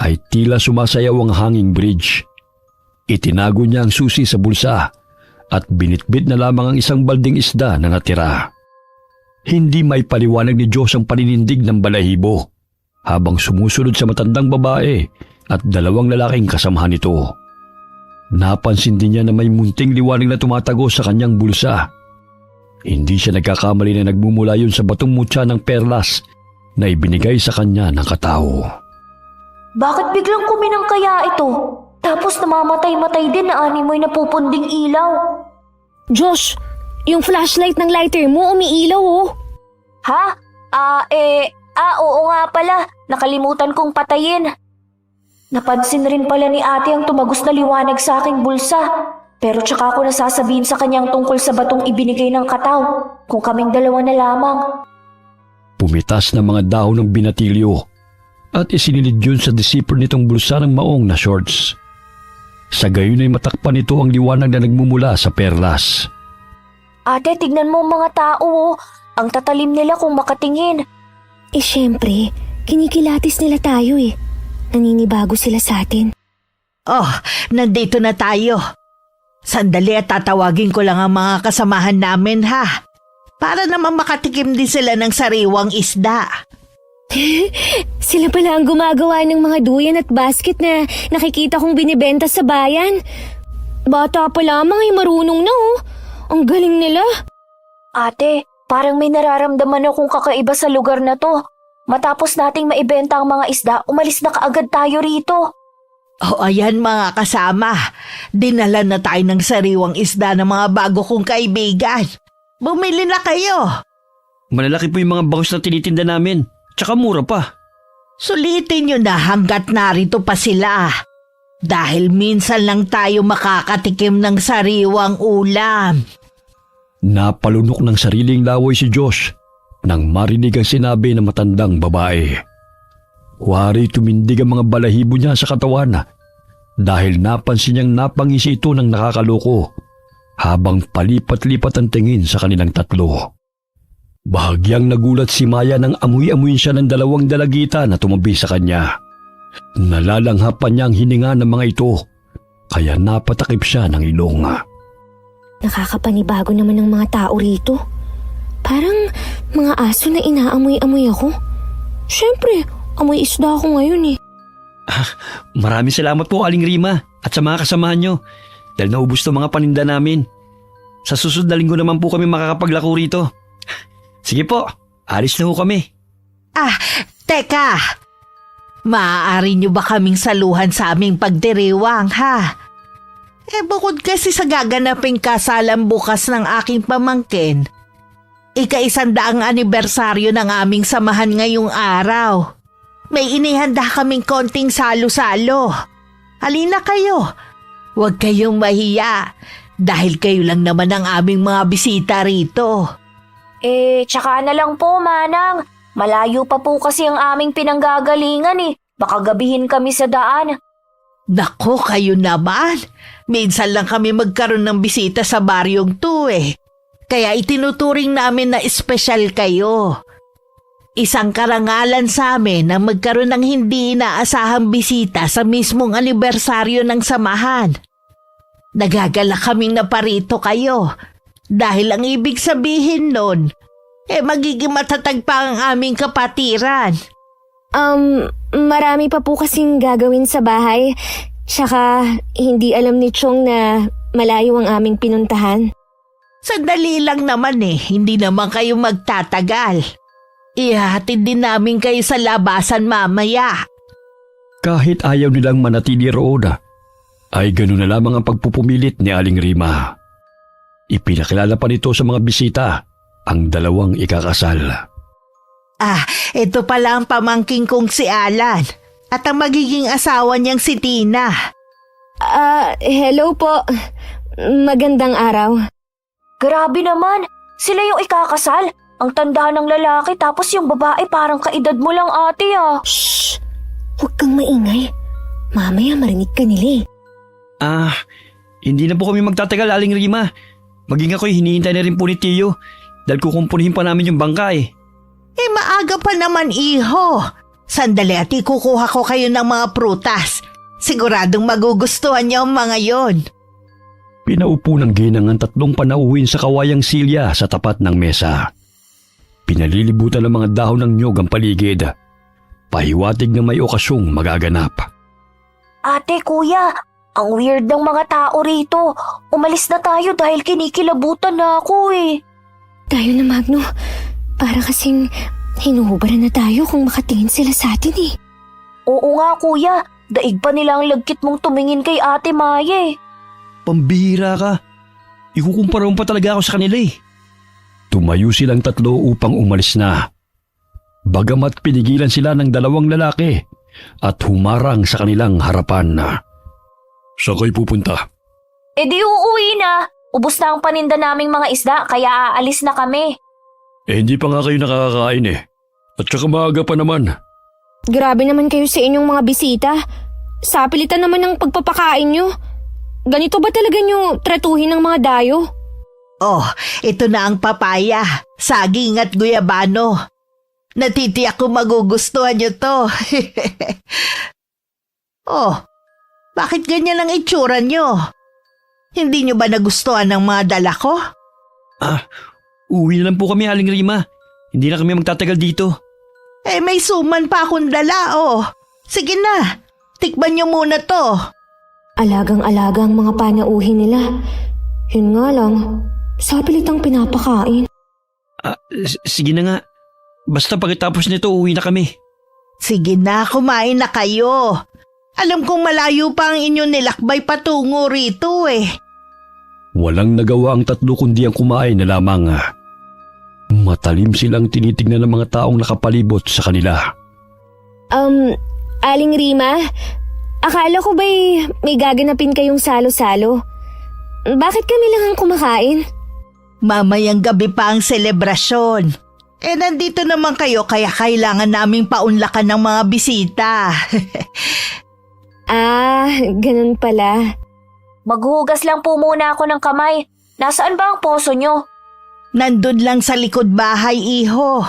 S3: ay tila sumasayaw ang hanging bridge. Itinago niya ang susi sa bulsa at binitbit na lamang ang isang balding isda na natira. Hindi may paliwanag ni Diyos ang paninindig ng balahibo habang sumusunod sa matandang babae at 2 lalaking kasamahan nito. Napansin din niya na may munting liwanag na tumatago sa kanyang bulsa. Hindi siya nagkakamali na nagmumula yun sa batong mutya ng perlas na ibinigay sa kanya ng katao.
S1: Bakit biglang kuminang kaya ito? Tapos namamatay-matay din na animoy na pupunding ilaw.
S2: Josh, yung flashlight ng lighter mo umiilaw
S1: Ha? Oo nga pala. Nakalimutan kong patayin. Napansin rin pala ni ate ang tumagos na liwanag sa aking bulsa. Pero tsaka ako nasasabihin sa kanyang tungkol sa batong ibinigay ng kataw kung kaming 2 na lamang.
S3: Pumitas na mga dahon ng binatilyo at isinilid yun sa zipper nitong bulsa ng maong na shorts. Sa gayon ay matakpan nito ang liwanag na nagmumula sa perlas.
S1: Ate, tignan mo ang mga tao. Ang tatalim nila kung makatingin.
S2: Syempre, kinikilatis nila tayo Naninibago sila sa atin.
S5: Oh, nandito na tayo. Sandali at tatawagin ko lang ang mga kasamahan namin para naman makatikim din sila ng sariwang isda.
S2: Sila pala ang gumagawa ng mga duyan at basket na nakikita kong binibenta sa bayan. Bata pa lamang ay marunong na Ang galing nila.
S1: Ate, parang may nararamdaman akong kakaiba sa lugar na to. Matapos nating maibenta ang mga isda, umalis na kaagad tayo rito.
S5: Ayan mga kasama. Dinala na tayo ng sariwang isda ng mga bago kong kaibigan. Bumili na kayo.
S4: Malalaki po yung mga bangus na tinitinda namin. Tsaka mura pa.
S5: Sulitin nyo na hanggat narito pa sila. Dahil minsan lang tayo makakatikim ng sariwang ulam.
S3: Napalunok ng sariling laway si Josh nang marinig ang sinabi ng matandang babae. Wari tumindig ang mga balahibo niya sa katawan dahil napansin niyang napangisi ito ng nakakaloko habang palipat-lipat ang tingin sa kanilang tatlo. Bahagyang nagulat si Maya nang amoy-amoyin siya ng 2 dalagita na tumabi sa kanya. Nalalanghapan niya ang hininga ng mga ito kaya napatakip siya ng ilong.
S2: Nakakapanibago naman ng mga tao rito. Parang mga aso na inaamoy-amoy ako. Siyempre, amoy isda ako ngayon
S4: Maraming salamat po, Aling Rima, at sa mga kasamahan nyo dahil naubos to mga paninda namin. Sa susunod na linggo naman po kami makakapaglako rito. Sige po, alis na ho kami.
S5: Teka. Maaari nyo ba kaming saluhan sa aming pagdiriwang bukod kasi sa gaganaping kasalan bukas ng aking pamangkin, ika-100 anibersaryo ng aming samahan ngayong araw. May inihanda kaming konting salo-salo. Halina kayo. Huwag kayong mahiya dahil kayo lang naman ang aming mga bisita rito.
S1: Tsaka na lang po, Manang. Malayo pa po kasi ang aming pinanggagalingan Baka gabihin kami sa daan.
S5: Nako, kayo naman. Minsan lang kami magkaroon ng bisita sa baryong to Kaya itinuturing namin na espesyal kayo. Isang karangalan sa amin na magkaroon ng hindi inaasahang bisita sa mismong anibersaryo ng samahan. Nagagala kaming naparito kayo dahil ang ibig sabihin nun, Magiging matatag pa ang aming kapatiran.
S2: Marami pa po kasing gagawin sa bahay. Tsaka hindi alam ni Chong na malayo ang aming pinuntahan.
S5: Sandali lang naman hindi naman kayo magtatagal. Ihahatid din namin kayo sa labasan mamaya.
S3: Kahit ayaw nilang manatili roon, ay gano'n na lamang ang pagpupumilit ni Aling Rima. Ipinakilala pa nito sa mga bisita ang dalawang ikakasal.
S5: Ito pala ang pamangking kong si Alan at ang magiging asawa niyang si Tina.
S2: Hello po. Magandang araw.
S1: Grabe naman, sila yung ikakasal. Ang tanda ng lalaki tapos yung babae parang kaedad mo lang ate
S2: Shh! Huwag kang maingay. Mamaya marinig ka nila
S4: Hindi na po kami magtatagal, Aling Rima. Maging ako'y hinihintay na rin po ni Tiyo dahil kukumpunihin pa namin yung bangka
S5: Maaga pa naman iho. Sandali at ikukuha ko kayo ng mga prutas. Siguradong magugustuhan niyo ang mga yon.
S3: Pinaupo ng ginang ang tatlong panauhin sa kawayang silya sa tapat ng mesa. Pinalilibutan ng mga dahon ng nyog ang paligid. Pahiwatig na may okasyong magaganap.
S1: Ate, kuya, ang weird ng mga tao rito. Umalis na tayo dahil kinikilabutan na ako
S2: Tayo na, Magno. Para kasing hinuhubaran na tayo kung makatingin sila sa atin
S1: Oo nga kuya, daig pa nila ang lagkit mong tumingin kay Ate Maya
S4: Pambihira ka. Ikukumpara mo pa talaga ako sa kanila
S3: Tumayo silang tatlo upang umalis na. Bagamat pinigilan sila ng dalawang lalaki at humarang sa kanilang harapan. Saan kayo pupunta?
S1: Di uuwi na. Ubus na ang paninda naming mga isda kaya aalis na kami.
S3: Hindi pa nga kayo nakakakain At saka maaga pa naman.
S2: Grabe naman kayo sa inyong mga bisita. Sa pilitan naman ng pagpapakain nyo. Ganito ba talaga nyo tratuhin ng mga dayo?
S5: Ito na ang papaya, saging at guyabano. Natitiyak ko magugustuhan nyo to. Bakit ganyan ang itsura nyo? Hindi nyo ba nagustuhan ng mga dala ko?
S4: Uwi na lang po kami, Aling Rima. Hindi na kami magtatagal dito.
S5: May suman pa akong dala Sige na, tikman nyo muna to.
S2: Alagang-alaga ang mga panauhin nila. Yun nga lang, sa pilitang pinapakain.
S4: Sige na nga. Basta pagkatapos nito, uwi na kami.
S5: Sige na, kumain na kayo. Alam kong malayo pa ang inyong nilakbay patungo rito
S3: Walang nagawa ang tatlo kundi ang kumain na lamang. Matalim silang tinitignan ng mga taong nakapalibot sa kanila.
S2: Aling Rima, akala ko ba'y may gaganapin kayong salo-salo? Bakit kami lang ang kumakain?
S5: Mamayang gabi pa ang selebrasyon. Nandito naman kayo kaya kailangan naming paunlakan ng mga bisita.
S2: Ganun pala.
S1: Maghuhugas lang po muna ako ng kamay. Nasaan ba ang poso nyo?
S5: Nandun lang sa likod bahay, iho.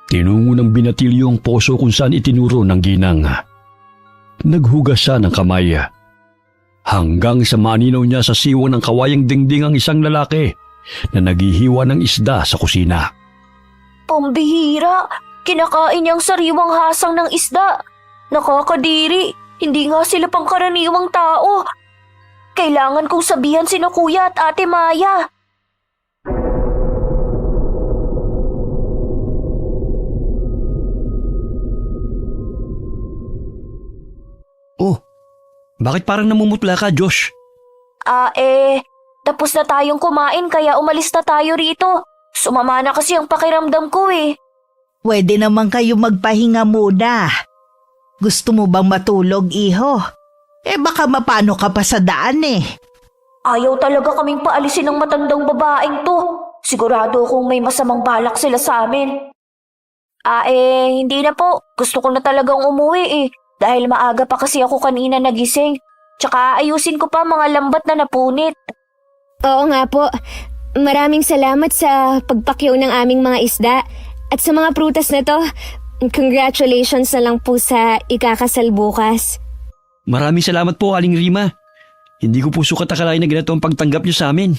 S3: Tinungo ng binatilyo ang poso kung saan itinuro ng ginang. Naghugas siya ng kamay. Hanggang sa maninaw niya sa siwa ng kawayang dingding ang isang lalaki na naghihiwa ng isda sa kusina.
S1: Pambihira, kinakain niyang sariwang hasang ng isda. Nakakadiri, hindi nga sila pangkaraniwang tao. Kailangan kong sabihan sina Kuya at Ate Maya.
S4: Bakit parang namumutla ka, Josh?
S1: Tapos na tayong kumain kaya umalis na tayo rito. Sumama na kasi ang pakiramdam ko
S5: Pwede naman kayo magpahinga muna. Gusto mo bang matulog, iho? Baka mapano ka pa sa daan
S1: Ayaw talaga kaming paalisin ng matandang babaeng to. Sigurado akong may masamang balak sila sa amin. Hindi na po. Gusto ko na talagang umuwi Dahil maaga pa kasi ako kanina nagising. Tsaka ayusin ko pa mga lambat na napunit.
S2: Oo nga po. Maraming salamat sa pagpakyaw ng aming mga isda at sa mga prutas na to. Congratulations na lang po sa ikakasal bukas.
S4: Maraming salamat po, Aling Rima. Hindi ko po sukat akalain na ganito ang pagtanggap niyo sa amin.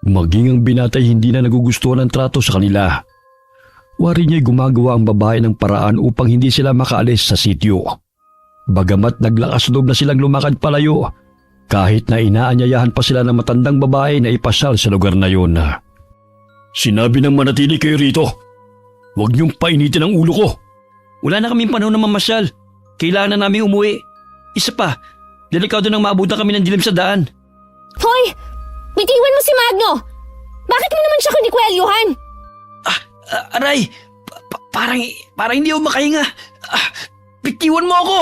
S3: Maging ang binatay hindi na nagugustuhan ng trato sa kanila. Wari niya'y gumagawa ang babae ng paraan upang hindi sila makaalis sa sityo. Bagamat naglakas loob na silang lumakad palayo, kahit na inaanyayahan pa sila ng matandang babae na ipasal sa lugar na yun. Sinabi ng manatili kayo rito. Huwag niyong painitin ang ulo ko.
S4: Wala na kaming panahon na mamasyal. Kailangan na namin umuwi. Isa pa, delikado nang maabutan kami ng dilim sa daan.
S2: Hoy! Bitiwan mo si Magno! Bakit mo naman siya kinikwelyuhan?
S4: Aray! Parang hindi ako makahinga. Bitiwan mo ako!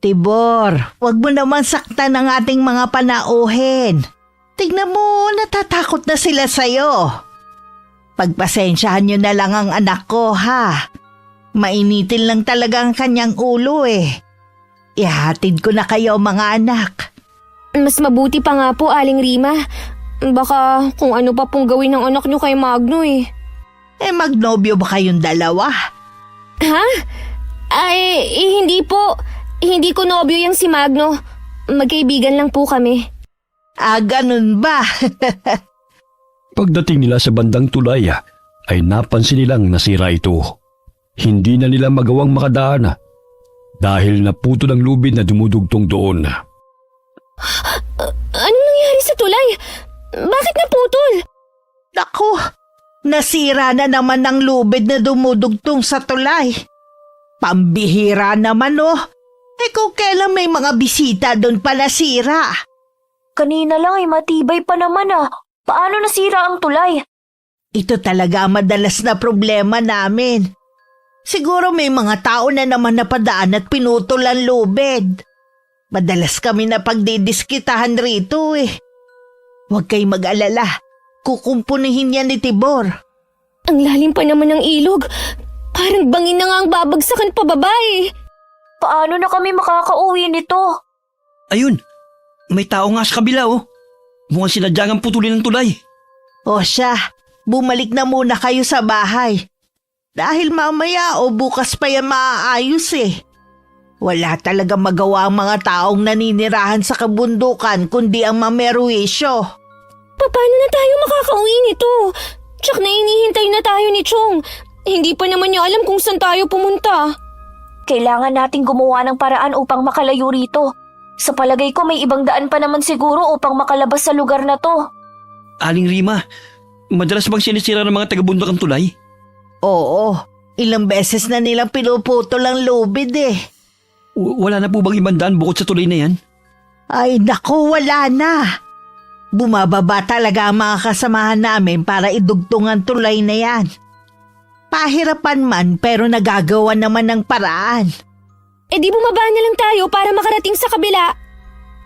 S5: Tibor, wag mo naman saktan ang ating mga panauhin. Tignan mo, natatakot na sila sa'yo. Pagpasensyahan nyo na lang ang anak ko, ha? Mainitin lang talaga ang kanyang ulo eh. Ihatid ko na kayo, mga anak.
S2: Mas mabuti pa nga po, Aling Rima. Baka kung ano pa pong gawin ng anak niyo kay Magno eh.
S5: Magnobyo ba kayong dalawa?
S2: Ha? Ay, hindi po. Hindi ko nobyo yung si Magno. Magkaibigan lang po kami.
S5: Ganun ba?
S3: Pagdating nila sa bandang tulay, ay napansin nilang nasira ito. Hindi na nila magawang makadaan dahil naputol ang lubid na dumudugtong doon.
S2: Ano nangyari sa tulay? Bakit naputol?
S5: Naku, nasira na naman ang lubid na dumudugtong sa tulay. Pambihira naman oh. Kung kailan may mga bisita doon pa nasira.
S1: Kanina lang ay matibay pa naman Paano nasira ang tulay?
S5: Ito talaga ang madalas na problema namin. Siguro may mga tao na naman napadaan at pinutol ang lubid. Madalas kami na pagdidiskitahan rito eh. Huwag kayo mag-alala. Kukumpunihin yan ni Tibor.
S2: Ang lalim pa naman ng ilog. Parang bangin na nga ang babagsakan pababa eh.
S1: Paano na kami makakauwi nito?
S4: Ayun, may tao nga sa kabila oh. Mukhang sinadyangang putulin ng tulay.
S5: O siya, bumalik na muna kayo sa bahay. Dahil mamaya o bukas pa yan maaayos eh. Wala talaga magawa ang mga taong naninirahan sa kabundukan kundi ang mamerwisyo.
S2: Paano na tayo makakauwi nito? Tsak na inihintay na tayo ni Chong. Hindi pa naman niya alam kung saan tayo pumunta.
S1: Kailangan nating gumawa ng paraan upang makalayo rito. Sa palagay ko may ibang daan pa naman siguro upang makalabas sa lugar na to.
S4: Aling Rima, madalas bang sinisira ng mga taga-bundok ang tulay?
S5: Oo, ilang beses na nilang pinuputol ang lubid eh.
S4: Wala na po bang ibang daan bukod sa tulay na yan?
S5: Ay naku, wala na. Bumababa talaga ang mga kasamahan namin para idugtong ang tulay na yan. Pahirapan man pero nagagawa naman ng paraan.
S2: Di bumaba na lang tayo para makarating sa kabila.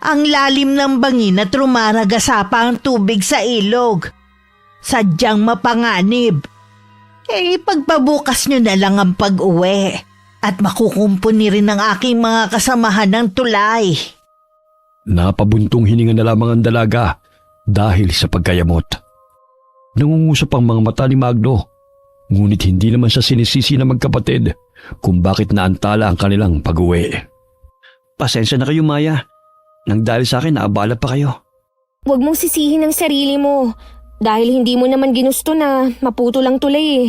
S5: Ang lalim ng bangin at rumaragasapa ang tubig sa ilog. Sadyang mapanganib. Pagpabukas nyo na lang ang pag-uwi at makukumpuni rin ang aking mga kasamahan ng tulay.
S3: Napabuntong hininga na lamang ang dalaga dahil sa pagkayamot. Nangungusap ang mga mata ni Magno, ngunit hindi naman siya sinisisi na magkapatid kung bakit naantala ang kanilang pag-uwi.
S4: Pasensya na kayo, Maya. Nang dahil sa akin, naabala pa kayo.
S2: Huwag mong sisihin ang sarili mo dahil hindi mo naman ginusto na maputol ang tulay eh.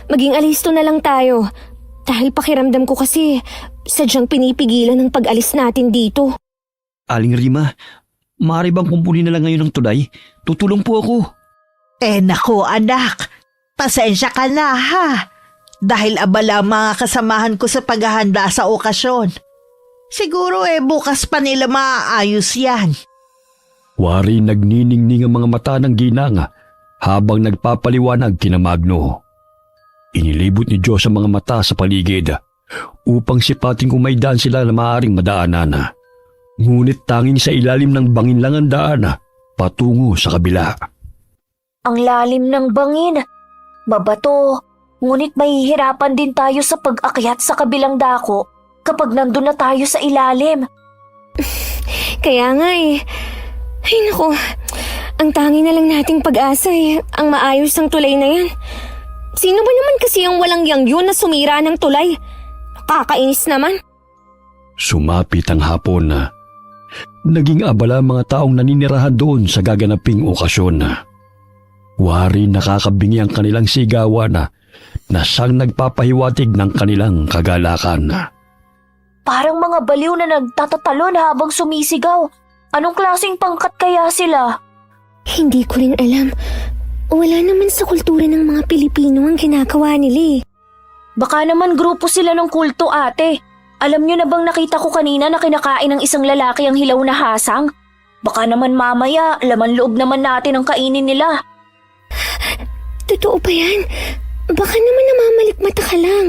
S2: Maging alisto na lang tayo dahil pakiramdam ko kasi sadyang pinipigilan ang pag-alis natin dito.
S4: Aling Rima, maaari bang kumpuni na lang ngayon ng tulay? Tutulong po ako.
S5: Naku anak, pasensya ka na ha. Dahil abala mga kasamahan ko sa paghahanda sa okasyon. Siguro bukas pa nila maaayos yan.
S3: Wari nagniningning ang mga mata ng ginang habang nagpapaliwanag kina Magno. Inilibot ni Diyos ang mga mata sa paligid upang sipating kung may daan sila na maaaring madaanan. Ngunit tanging sa ilalim ng bangin lang ang daan patungo sa kabila.
S1: Ang lalim ng bangin. Babato. Ngunit mahihirapan din tayo sa pag-akyat sa kabilang dako kapag nandun na tayo sa ilalim.
S2: Kaya nga eh. Ay naku, ang tangi na lang nating pag-asa ang maayos ang tulay na yan. Sino ba naman kasi ang walang yang yun na sumira ng tulay? Nakakainis naman.
S3: Sumapit ang hapon. Naging abala ang mga taong naninirahan doon sa gaganaping okasyon. Wari nakakabingi ang kanilang sigawan na siyang nagpapahiwatig ng kanilang kagalakan.
S1: Parang mga baliw na nagtatatalon habang sumisigaw. Anong klaseng pangkat kaya sila?
S2: Hindi ko rin alam. Wala naman sa kultura ng mga Pilipino ang ginagawa nila eh.
S1: Baka naman grupo sila ng kulto, ate. Alam niyo na bang nakita ko kanina na kinakain ng isang lalaki ang hilaw na hasang? Baka naman mamaya, laman loob naman natin ang kainin nila.
S2: Totoo ba yan? Baka naman namamalikmata ka lang.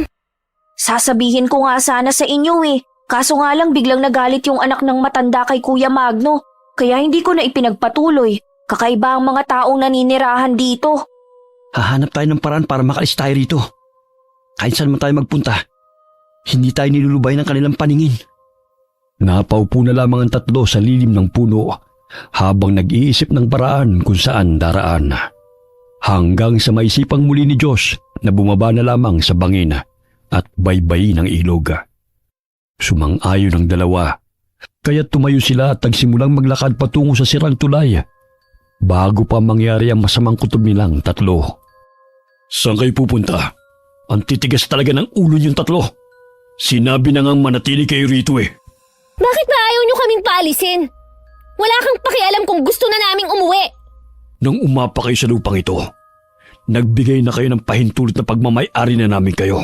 S1: Sasabihin ko nga sana sa inyo kaso nga lang biglang nagalit yung anak ng matanda kay Kuya Magno. Kaya hindi ko na ipinagpatuloy. Kakaiba ang mga taong naninirahan dito.
S4: Hahanap tayo ng paraan para makalis tayo rito. Kahit saan man tayo magpunta, hindi tayo nilulubay ng kanilang paningin.
S3: Napaupo na lamang ang tatlo sa lilim ng puno habang nag-iisip ng paraan kung saan daraan. Hanggang sa maisipang muli ni Josh na bumaba na lamang sa bangin at baybay ng ilog. Sumang-ayon ang dalawa, kaya tumayo sila at nagsimulang maglakad patungo sa sirang tulay bago pa mangyari ang masamang kutob nilang tatlo. Saan kayo pupunta? Ang titigas talaga ng ulo niyong tatlo. Sinabi na ngang manatili kayo rito
S2: Bakit ba ayaw nyo kaming paalisin? Wala kang pakialam kung gusto na naming umuwi.
S3: Nang umapa kayo sa lupang ito, nagbigay na kayo ng pahintulot na pagmamay-ari na namin kayo.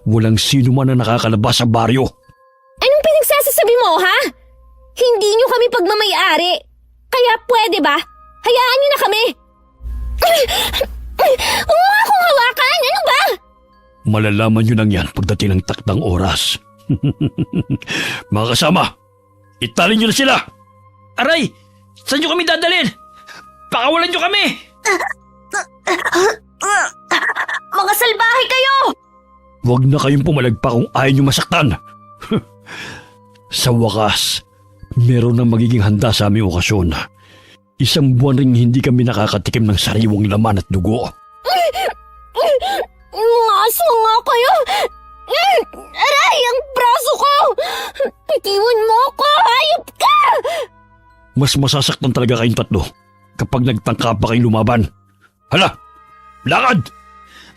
S3: Walang sino man na nakakalabas sa baryo.
S2: Anong pinagsasasabi mo, ha? Hindi nyo kami pagmamayari. Kaya pwede ba? Hayaan nyo na kami. Huwag mo akong hawakan! Ano ba?
S3: Malalaman nyo lang yan pagdating ng takdang oras. Mga kasama, italin nyo na sila!
S4: Aray! Saan nyo kami dadalhin? Pakawalan nyo kami!
S1: Mga salbahe kayo!
S3: Huwag na kayong pumalagpa kung ayaw nyo masaktan. Sa wakas, meron na magiging handa sa aming okasyon. Isang buwan ring hindi kami nakakatikim ng sariwang laman at dugo.
S2: Aso nga kayo! Aray! Ang braso ko! Bitiwan mo ako! Hayop ka!
S3: Mas masasaktan talaga kayong tatlo kapag nagtangka pa kayong lumaban. Hala! Lakad!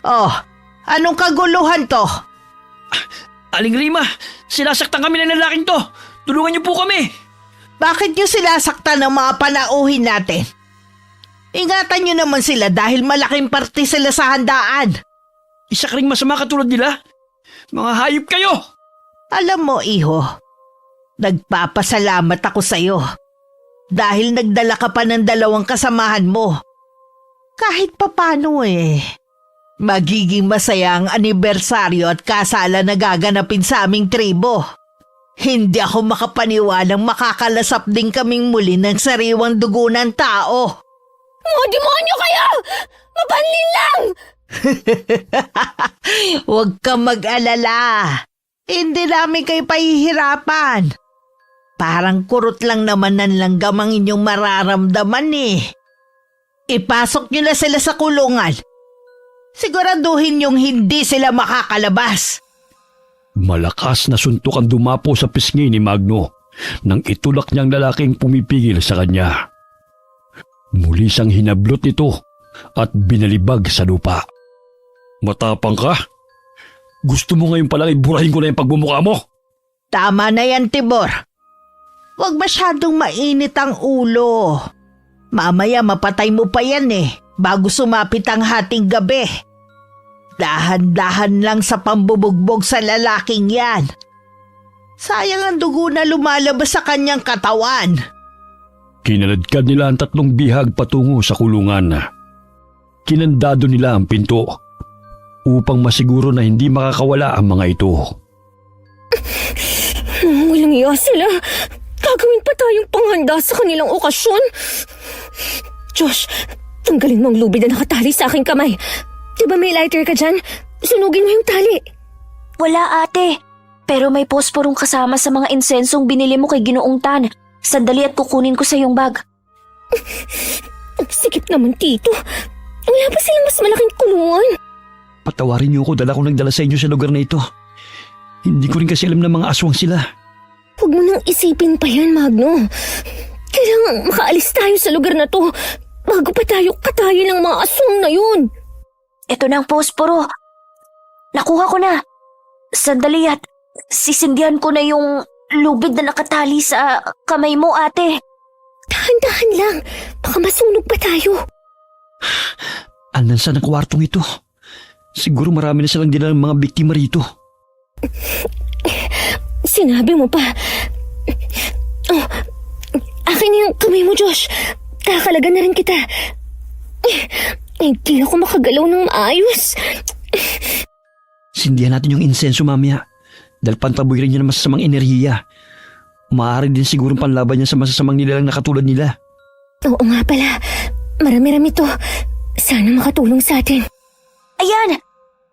S5: Oh, anong kaguluhan to?
S4: Aling Rima, sinasaktan kami ng lalaking to. Tulungan niyo po kami.
S5: Bakit nyo sinasaktan ng mga panauhin natin? Ingatan nyo naman sila dahil malaking parte sila sa handaan.
S4: Isa ka ring masama katulad nila. Mga hayop kayo!
S5: Alam mo, iho, nagpapasalamat ako sa'yo dahil nagdala ka pa ng 2 kasamahan mo. Kahit papano magiging masaya ang anibersaryo at kasalan na gaganapin sa aming tribo. Hindi ako makapaniwalang makakalasap din kaming muli ng sariwang dugo ng tao.
S2: Mga demonyo kayo! Mabanlin lang!
S5: Huwag kang mag-alala. Hindi namin kayo pahihirapan. Parang kurot lang naman ng langgam ang inyong mararamdaman Ipasok nyo na sila sa kulungan. Siguraduhin yung hindi sila makakalabas.
S3: Malakas na suntok ang dumapo sa pisngi ni Magno nang itulak niyang lalaking pumipigil sa kanya. Muli siyang hinablot nito at binalibag sa lupa. Matapang ka? Gusto mo ngayon palang iburahin ko na yung pagmumukha mo?
S5: Tama na yan, Tibor. Huwag masyadong mainit ang ulo. Mamaya mapatay mo pa yan bago sumapit ang hating gabi. Dahan-dahan lang sa pambubugbog sa lalaking yan. Sayang ang dugo na lumalabas sa kanyang katawan.
S3: Kinaladkad nila ang 3 bihag patungo sa kulungan. Kinandado nila ang pinto upang masiguro na hindi makakawala ang mga ito.
S2: Walang iya sila. Gagawin pa tayong panghanda sa kanilang okasyon. Josh, tanggalin mo ang lubid na nakatali sa aking kamay. Diba may lighter ka dyan? Sunugin mo yung tali.
S1: Wala, ate. Pero may posporong kasama sa mga insensong binili mo kay Ginoong Tan. Sandali at kukunin ko sa iyong bag.
S2: Ang sikip naman, Tito. Wala ba silang mas malaking kulungan?
S4: Patawarin niyo ako dahil ako nagdala sa inyo sa lugar na ito. Hindi ko rin kasi alam na mga aswang sila.
S2: Huwag Huwag mo nang isipin pa yan, Magno. Kailangang makaalis tayo sa lugar na to bago pa tayo katayin ng mga aswang na yun.
S1: Ito na ang posporo. Nakuha ko na. Sandali at sisindihan ko na yung lubid na nakatali sa kamay mo, ate.
S2: Dahan-dahan lang. Baka masunog pa tayo.
S4: Andan sa ng kwartong ito? Siguro marami na silang dinala ng mga biktima rito.
S2: Sinabi mo pa. Oh, akin yung kamay mo, Josh. Kakalagan na rin kita. Hindi ako makagalaw ng maayos.
S4: Sindihan natin yung insenso mamaya. Dahil pantaboy rin niya ng masasamang enerhiya. Maaari din sigurong panlaban niya sa masasamang nilalang na katulad nila.
S2: Oo nga pala. Marami-rami to. Sana makatulong sa atin.
S1: Ayan!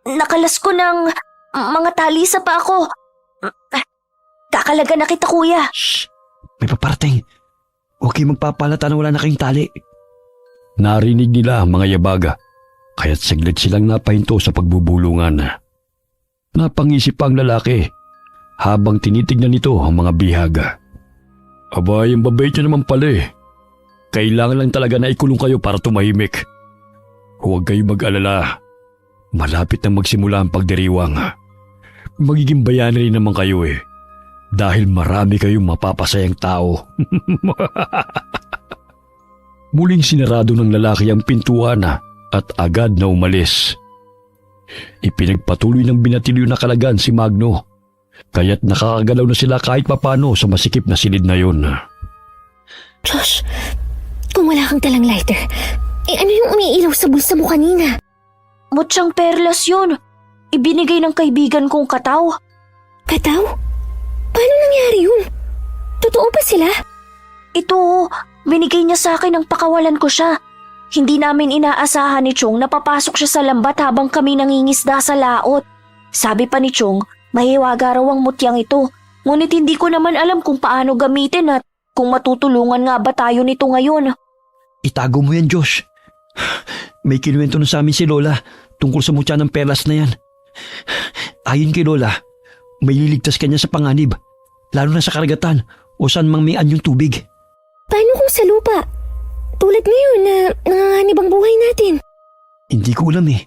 S1: Nakalas ko ng mga tali sa pa ako. Kakalaga na kita, kuya.
S4: Shh! May paparating. Huwag kayong magpapalata na wala na kayong tali.
S3: Narinig nila ang mga yabaga, kaya't saglit silang napahinto sa pagbubulungan. Napangisip pa ang lalaki habang tinitignan nito ang mga bihaga. Aba, yung babait niyo naman pala eh. Kailangan lang talaga na ikulong kayo para tumahimik. Huwag kayo mag-alala. Malapit na magsimula ang pagdiriwang. Magiging bayani rin naman kayo eh. Dahil marami kayong mapapasayang tao. Muling sinarado ng lalaki ang pintuan at agad na umalis. Ipinagpatuloy ng binatilyo na kalagan si Magno, kaya't nakakagalaw na sila kahit papano sa masikip na silid na yon.
S2: Josh, kung wala kang talang lighter, ano yung umiilaw sa bulsa mo kanina?
S1: Mutsang perlas yun. Ibinigay ng kaibigan kong Kataw.
S2: Kataw? Paano nangyari yun? Totoo ba sila?
S1: Ito, binigay niya sa akin ng pakawalan ko siya. Hindi namin inaasahan ni Chong na papasok siya sa lambat habang kami nangingisda sa laot. Sabi pa ni Chong, mahiwaga raw ang mutyang ito. Ngunit hindi ko naman alam kung paano gamitin at kung matutulungan nga ba tayo nito ngayon.
S4: Itago mo yan, Josh. May kinuwento na sa amin si Lola tungkol sa mutya ng perlas na yan. Ayon kay Lola, may liligtas kanya sa panganib, lalo na sa karagatan o saan mang may anyong tubig.
S2: Paano kung sa lupa? Tulad ngayon na nanganganib ang buhay natin.
S4: Hindi ko alam eh.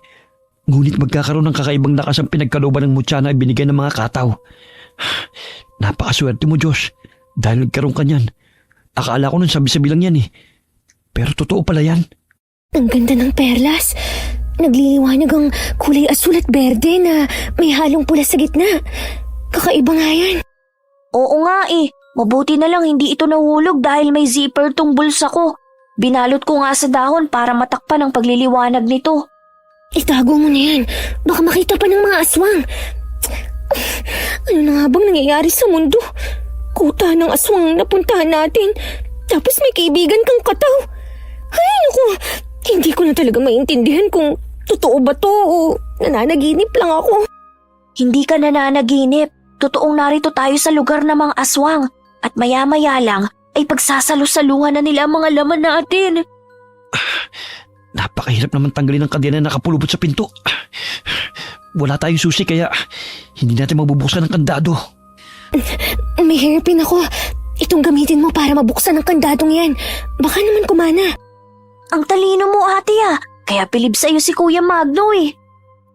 S4: Ngunit magkakaroon ng kakaibang lakas ang pinagkalooban ng mutya na ibinigay ng mga Kataw. Napakaswerte mo, Josh, dahil nagkaroon ka niyan. Akala ko nun sabi-sabi lang yan eh. Pero totoo pala yan.
S2: Ang ganda ng perlas. Nagliliwanag ang kulay asul at berde na may halong pula sa gitna. Kakaiba nga yan.
S1: Oo nga eh, mabuti na lang hindi ito nahulog dahil may zipper tong bulsa ko. Binalot ko nga sa dahon para matakpan ang pagliliwanag nito.
S2: Itago mo na yan. Baka makita pa ng mga aswang. Ano na nga bang nangyayari sa mundo? Kuta ng aswang ang napuntahan natin. Tapos may kaibigan kang Kataw. Ay, naku. Hindi ko na talaga maintindihan kung totoo ba to o nananaginip lang ako.
S1: Hindi ka nananaginip. Totoong narito tayo sa lugar ng mga aswang. At maya-maya lang ay pagsasalusaluhan na nila ang mga laman natin.
S4: Napakahirap naman tanggalin ang kadena na nakapulubot sa pinto. Wala tayong susi kaya hindi natin mabubuksan ang kandado.
S2: May hairpin ako. Itong gamitin mo para mabuksan ang kandadong yan. Baka naman kumana.
S1: Ang talino mo, ate ah. Kaya pilib sa'yo si Kuya Magno eh.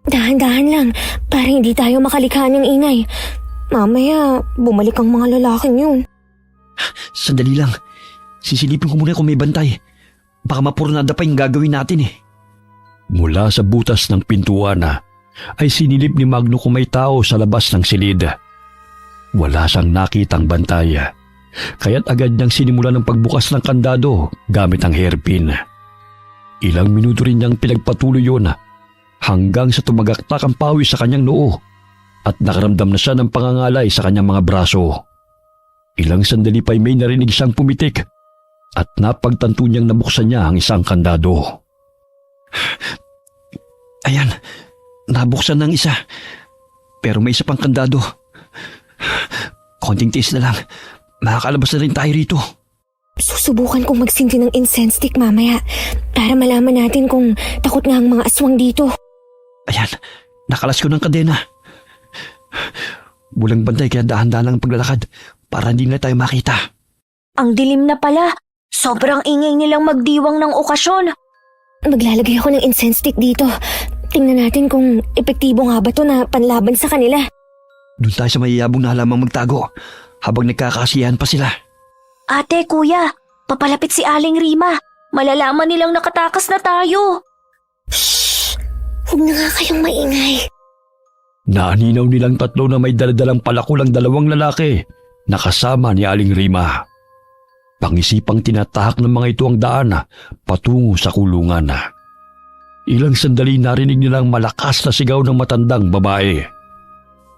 S2: Dahan-dahan lang para hindi tayo makalikha ng ingay. Mamaya, bumalik ang mga lalaking yun.
S4: Sandali lang. Sisilipin ko muna kung may bantay. Baka mapurnada pa yung gagawin natin eh.
S3: Mula sa butas ng pintuan ay sinilip ni Magno kung may tao sa labas ng silid. Wala siyang nakitang bantay. Kaya't agad niyang sinimulan ng pagbukas ng kandado gamit ang hairpin. Ilang minuto rin niyang pinagpatuloy yun hanggang sa tumagaktak ang pawis sa kanyang noo at nakaramdam na siya ng pangangalay sa kanyang mga braso. Ilang sandali pa'y may narinig siyang pumitik at napagtanto niyang nabuksan niya ang isang kandado.
S4: Ayan, nabuksan ng isa. Pero may isa pang kandado. Konting tiis na lang. Makakalabas na rin tayo rito.
S2: Susubukan kong magsindi ng incense stick mamaya para malaman natin kung takot nga ang mga aswang dito.
S4: Ayan, nakalas ko ng kadena. Walang bantay kaya dahan-dahan lang ang paglalakad para hindi na tayo makita.
S1: Ang dilim na pala. Sobrang ingay nilang magdiwang ng okasyon.
S2: Maglalagay ako ng incense stick dito. Tingnan natin kung epektibo nga ba to na panlaban sa kanila.
S4: Doon tayo sa mayayabong na halamang magtago habang nagkakasiyahan pa sila.
S1: Ate, kuya, papalapit si Aling Rima. Malalaman nilang nakatakas na tayo.
S2: Shh! Huwag na nga kayong maingay.
S3: Naaninaw nilang tatlo na may daladalang palakulang dalawang lalaki na kasama ni Aling Rima. Pangisipang tinatahak ng mga ito ang daan patungo sa kulungan. Ilang sandali narinig nilang malakas na sigaw ng matandang babae.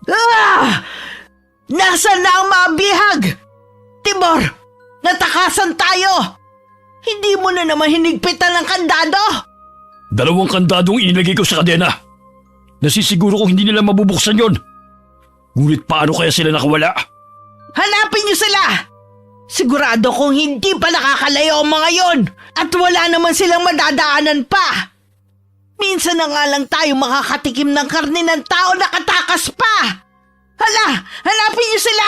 S5: Ah! Nasaan na ang mga bihag? Timor, natakasan tayo! Hindi mo na naman hinigpitan ng kandado?
S3: 2 kandadong inilagay ko sa kadena. Nasisiguro kong hindi nila mabubuksan yon. Ngunit paano kaya sila nakawala?
S5: Hanapin niyo sila! Sigurado kong hindi pa nakakalayo ang mga yon at wala naman silang madadaanan pa. Minsan na nga lang tayo makakatikim ng karne ng tao na katakas pa. Hala, hanapin niyo sila!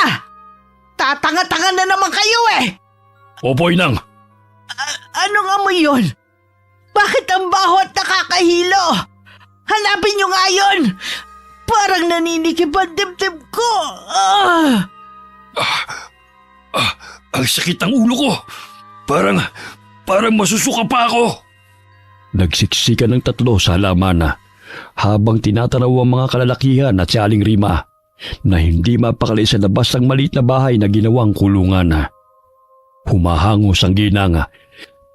S5: Tatanga-tanga na naman kayo eh!
S3: Opo, Inang.
S5: Anong amoy yun? Bakit ang baho at nakakahilo? Hanapin niyo nga yun! Parang naninikip ang dibdib ko!
S3: Ang sakit ng ulo ko. Parang masusuka pa ako. Nagsiksikan ng tatlo sa halaman habang tinatanaw ang mga kalalakihan at si Aling Rima na hindi mapakali sa labas ng maliit na bahay na ginawang kulungan. Humahangos ang ginang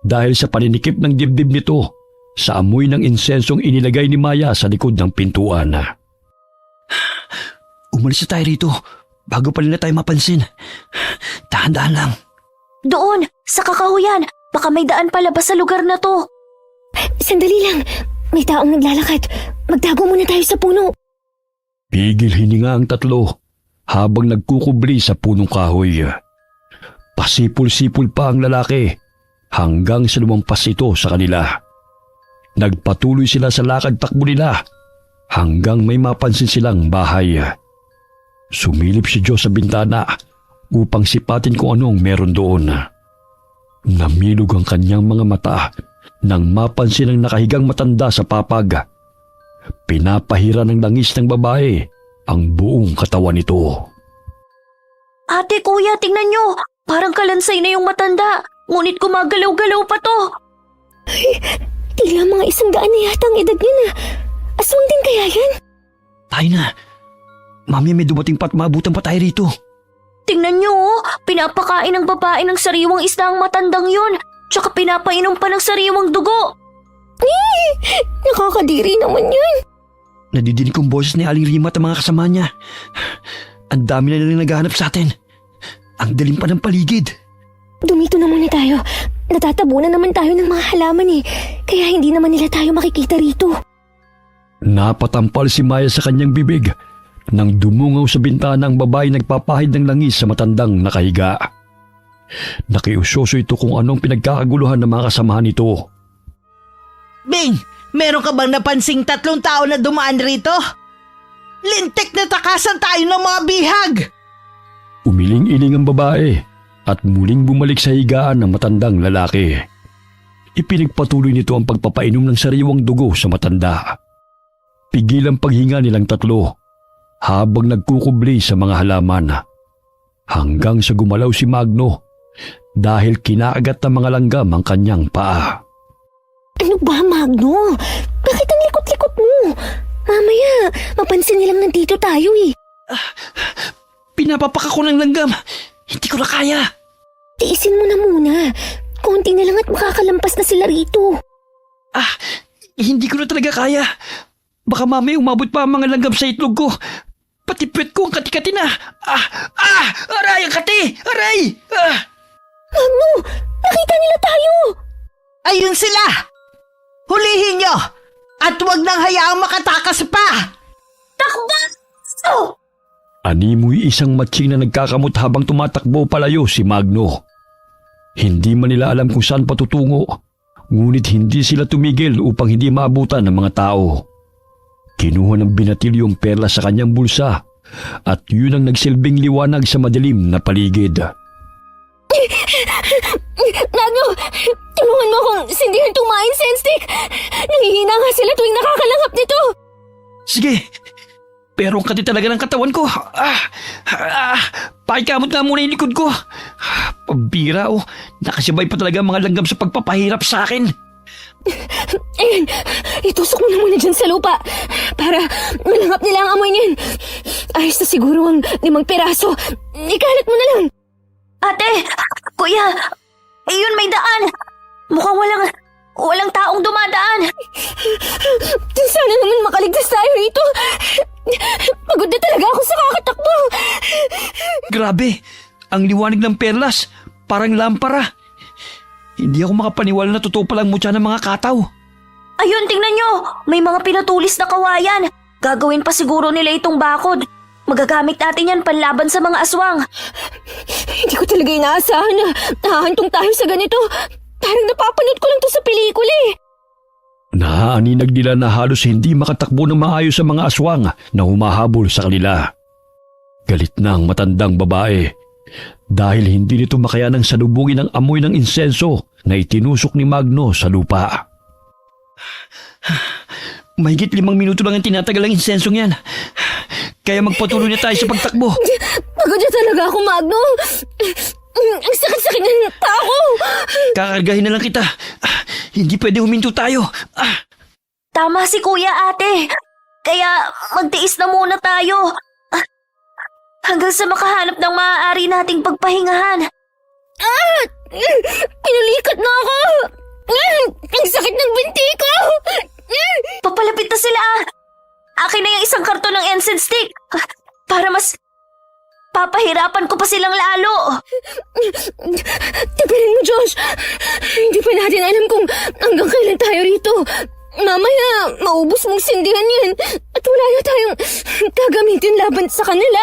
S3: dahil sa paninikip ng dibdib nito sa amoy ng insensong inilagay ni Maya sa likod ng pintuan.
S4: Umalis na tayo rito bago pa nila tayo mapansin. Dahan-dahan lang.
S1: Doon, sa kakahuyan. Baka may daan palabas sa lugar na to.
S2: Sandali lang. May taong naglalakad. Magtago muna tayo sa puno.
S3: Pigil hininga ang tatlo habang nagkukubli sa punong kahoy. Pasipul-sipul pa ang lalaki hanggang sa lumampas ito sa kanila. Nagpatuloy sila sa lakad-takbo nila hanggang may mapansin silang bahay. Sumilip si Joe sa bintana upang sipatin kung anong meron doon. Namilog ang kanyang mga mata nang mapansin ang nakahigang matanda sa papag. Pinapahira ng langis ng babae ang buong katawan nito.
S1: Ate, kuya, tingnan nyo. Parang kalansay na yung matanda. Ngunit gumagalaw-galaw pa to.
S2: Tila mga 100 na yata ang edad niya na. Aswang din kaya yan?
S4: Tayo na. Mami, may dumating pa at maabutan pa tayo rito.
S1: Tingnan nyo, oh. Pinapakain ng babae ng sariwang isda ang matandang yun. Tsaka pinapainom pa ng sariwang dugo.
S2: Nakakadiri naman yan.
S4: Nadidinig kong boses ni Aling Rima at ang mga kasama niya. Ang dami na nilang naghahanap sa atin. Ang dalim pa ng paligid.
S2: Dumito na muna tayo. Natatabunan naman tayo ng mga halaman eh. Kaya hindi naman nila tayo makikita rito.
S3: Napatampal si Maya sa kanyang bibig nang dumungaw sa bintana ang babae nagpapahid ng langis sa matandang nakahiga. Nakiusyoso ito kung anong pinagkakaguluhan ng mga kasamahan nito.
S5: Bing, meron ka bang napansing 3 tao na dumaan rito? Lintik na takasan tayo ng mga bihag!
S3: Umiling-iling ang babae at muling bumalik sa higaan ng matandang lalaki. Ipinagpatuloy nito ang pagpapainom ng sariwang dugo sa matanda. Pigil ang paghinga nilang tatlo habang nagkukubli sa mga halaman. Hanggang sa gumalaw si Magno dahil kinaagat ng mga langgam ang kanyang paa.
S2: Ano ba, Magno? Bakit ang likot-likot mo? Mamaya, mapansin nilang nandito tayo eh.
S4: Pinapapak ako ng langgam. Hindi ko na kaya.
S2: Tiisin mo na muna. Konti na lang at makakalampas na sila rito.
S4: Hindi ko na talaga kaya. Baka mamaya umabot pa ang mga langgam sa itlog ko. Pati puwet ko ang kati-kati na. Aray, ang kati! Aray!
S2: Magno, nakita nila tayo!
S5: Ayun sila! Hulihin nyo! At huwag nang hayaang makatakas pa!
S1: Takbo! Oh!
S3: Animoy isang matsing na nagkakamot habang tumatakbo palayo si Magno. Hindi man nila alam kung saan patutungo, ngunit hindi sila tumigil upang hindi maabutan ng mga tao. Kinuha ng binatilyong perla sa kanyang bulsa at yun ang nagsilbing liwanag sa madilim na paligid.
S2: Magno, tulungan mo akong sindihan tong mga incense stick. Nangihina nga sila tuwing nakakalanghap nito.
S4: Sige, pero ang kati talaga ng katawan ko. Pakikamot nga muna yung likod ko. Pambira nakasabay pa talaga ang mga langgam sa pagpapahirap sa akin.
S2: Ayan, itusok mo na muna dyan sa lupa para malanghap nila ang amoy niyan. Ayos na siguro ang 5 piraso. Ikalat mo na lang.
S1: Ate! Kuya! Ayun, may daan! Mukhang walang taong dumadaan!
S2: Sana naman makaligtas tayo rito. Pagod na talaga ako sa kakatakbo.
S4: Grabe, ang liwanag ng perlas, parang lampara. Hindi ako makapaniwala na totoo palang mutya ng mga kataw.
S1: Ayun, tingnan nyo! May mga pinatulis na kawayan! Gagawin pa siguro nila itong bakod. Magagamit natin yan panlaban sa mga aswang.
S2: Hindi ko talaga inaasahan na nahahantong tayo sa ganito. Parang napapanood ko lang to sa pelikula eh.
S3: Naaaninag nila na halos hindi makatakbo ng maayos sa mga aswang na humahabol sa kanila. Galit na ang matandang babae dahil hindi nito makayanang salubungin ang amoy ng insenso na itinusok ni Magno sa lupa.
S4: Mahigit 5 minuto lang ang tinatagal ang insensong yan. Kaya magpatuloy na tayo sa pagtakbo.
S2: Pagod na talaga ako, Magno. Ang sakit-sakit ng paa ko.
S4: Kakargahin na lang kita. Hindi pwede huminto tayo.
S1: Tama si Kuya, Ate. Kaya magtiis na muna tayo. Hanggang sa makahanap ng maaari nating pagpahingahan.
S2: Pinulikat na ako. Ang sakit ng binti ko.
S1: Papalapit na sila. Akin na yung isang karton ng incense stick. Para mas papahirapan ko pa silang lalo.
S2: Tipirin mo, Josh. Hindi pa natin alam kung hanggang kailan tayo rito. Mamaya, maubos mong sindihan yan. At wala na tayong gagamitin laban sa kanila.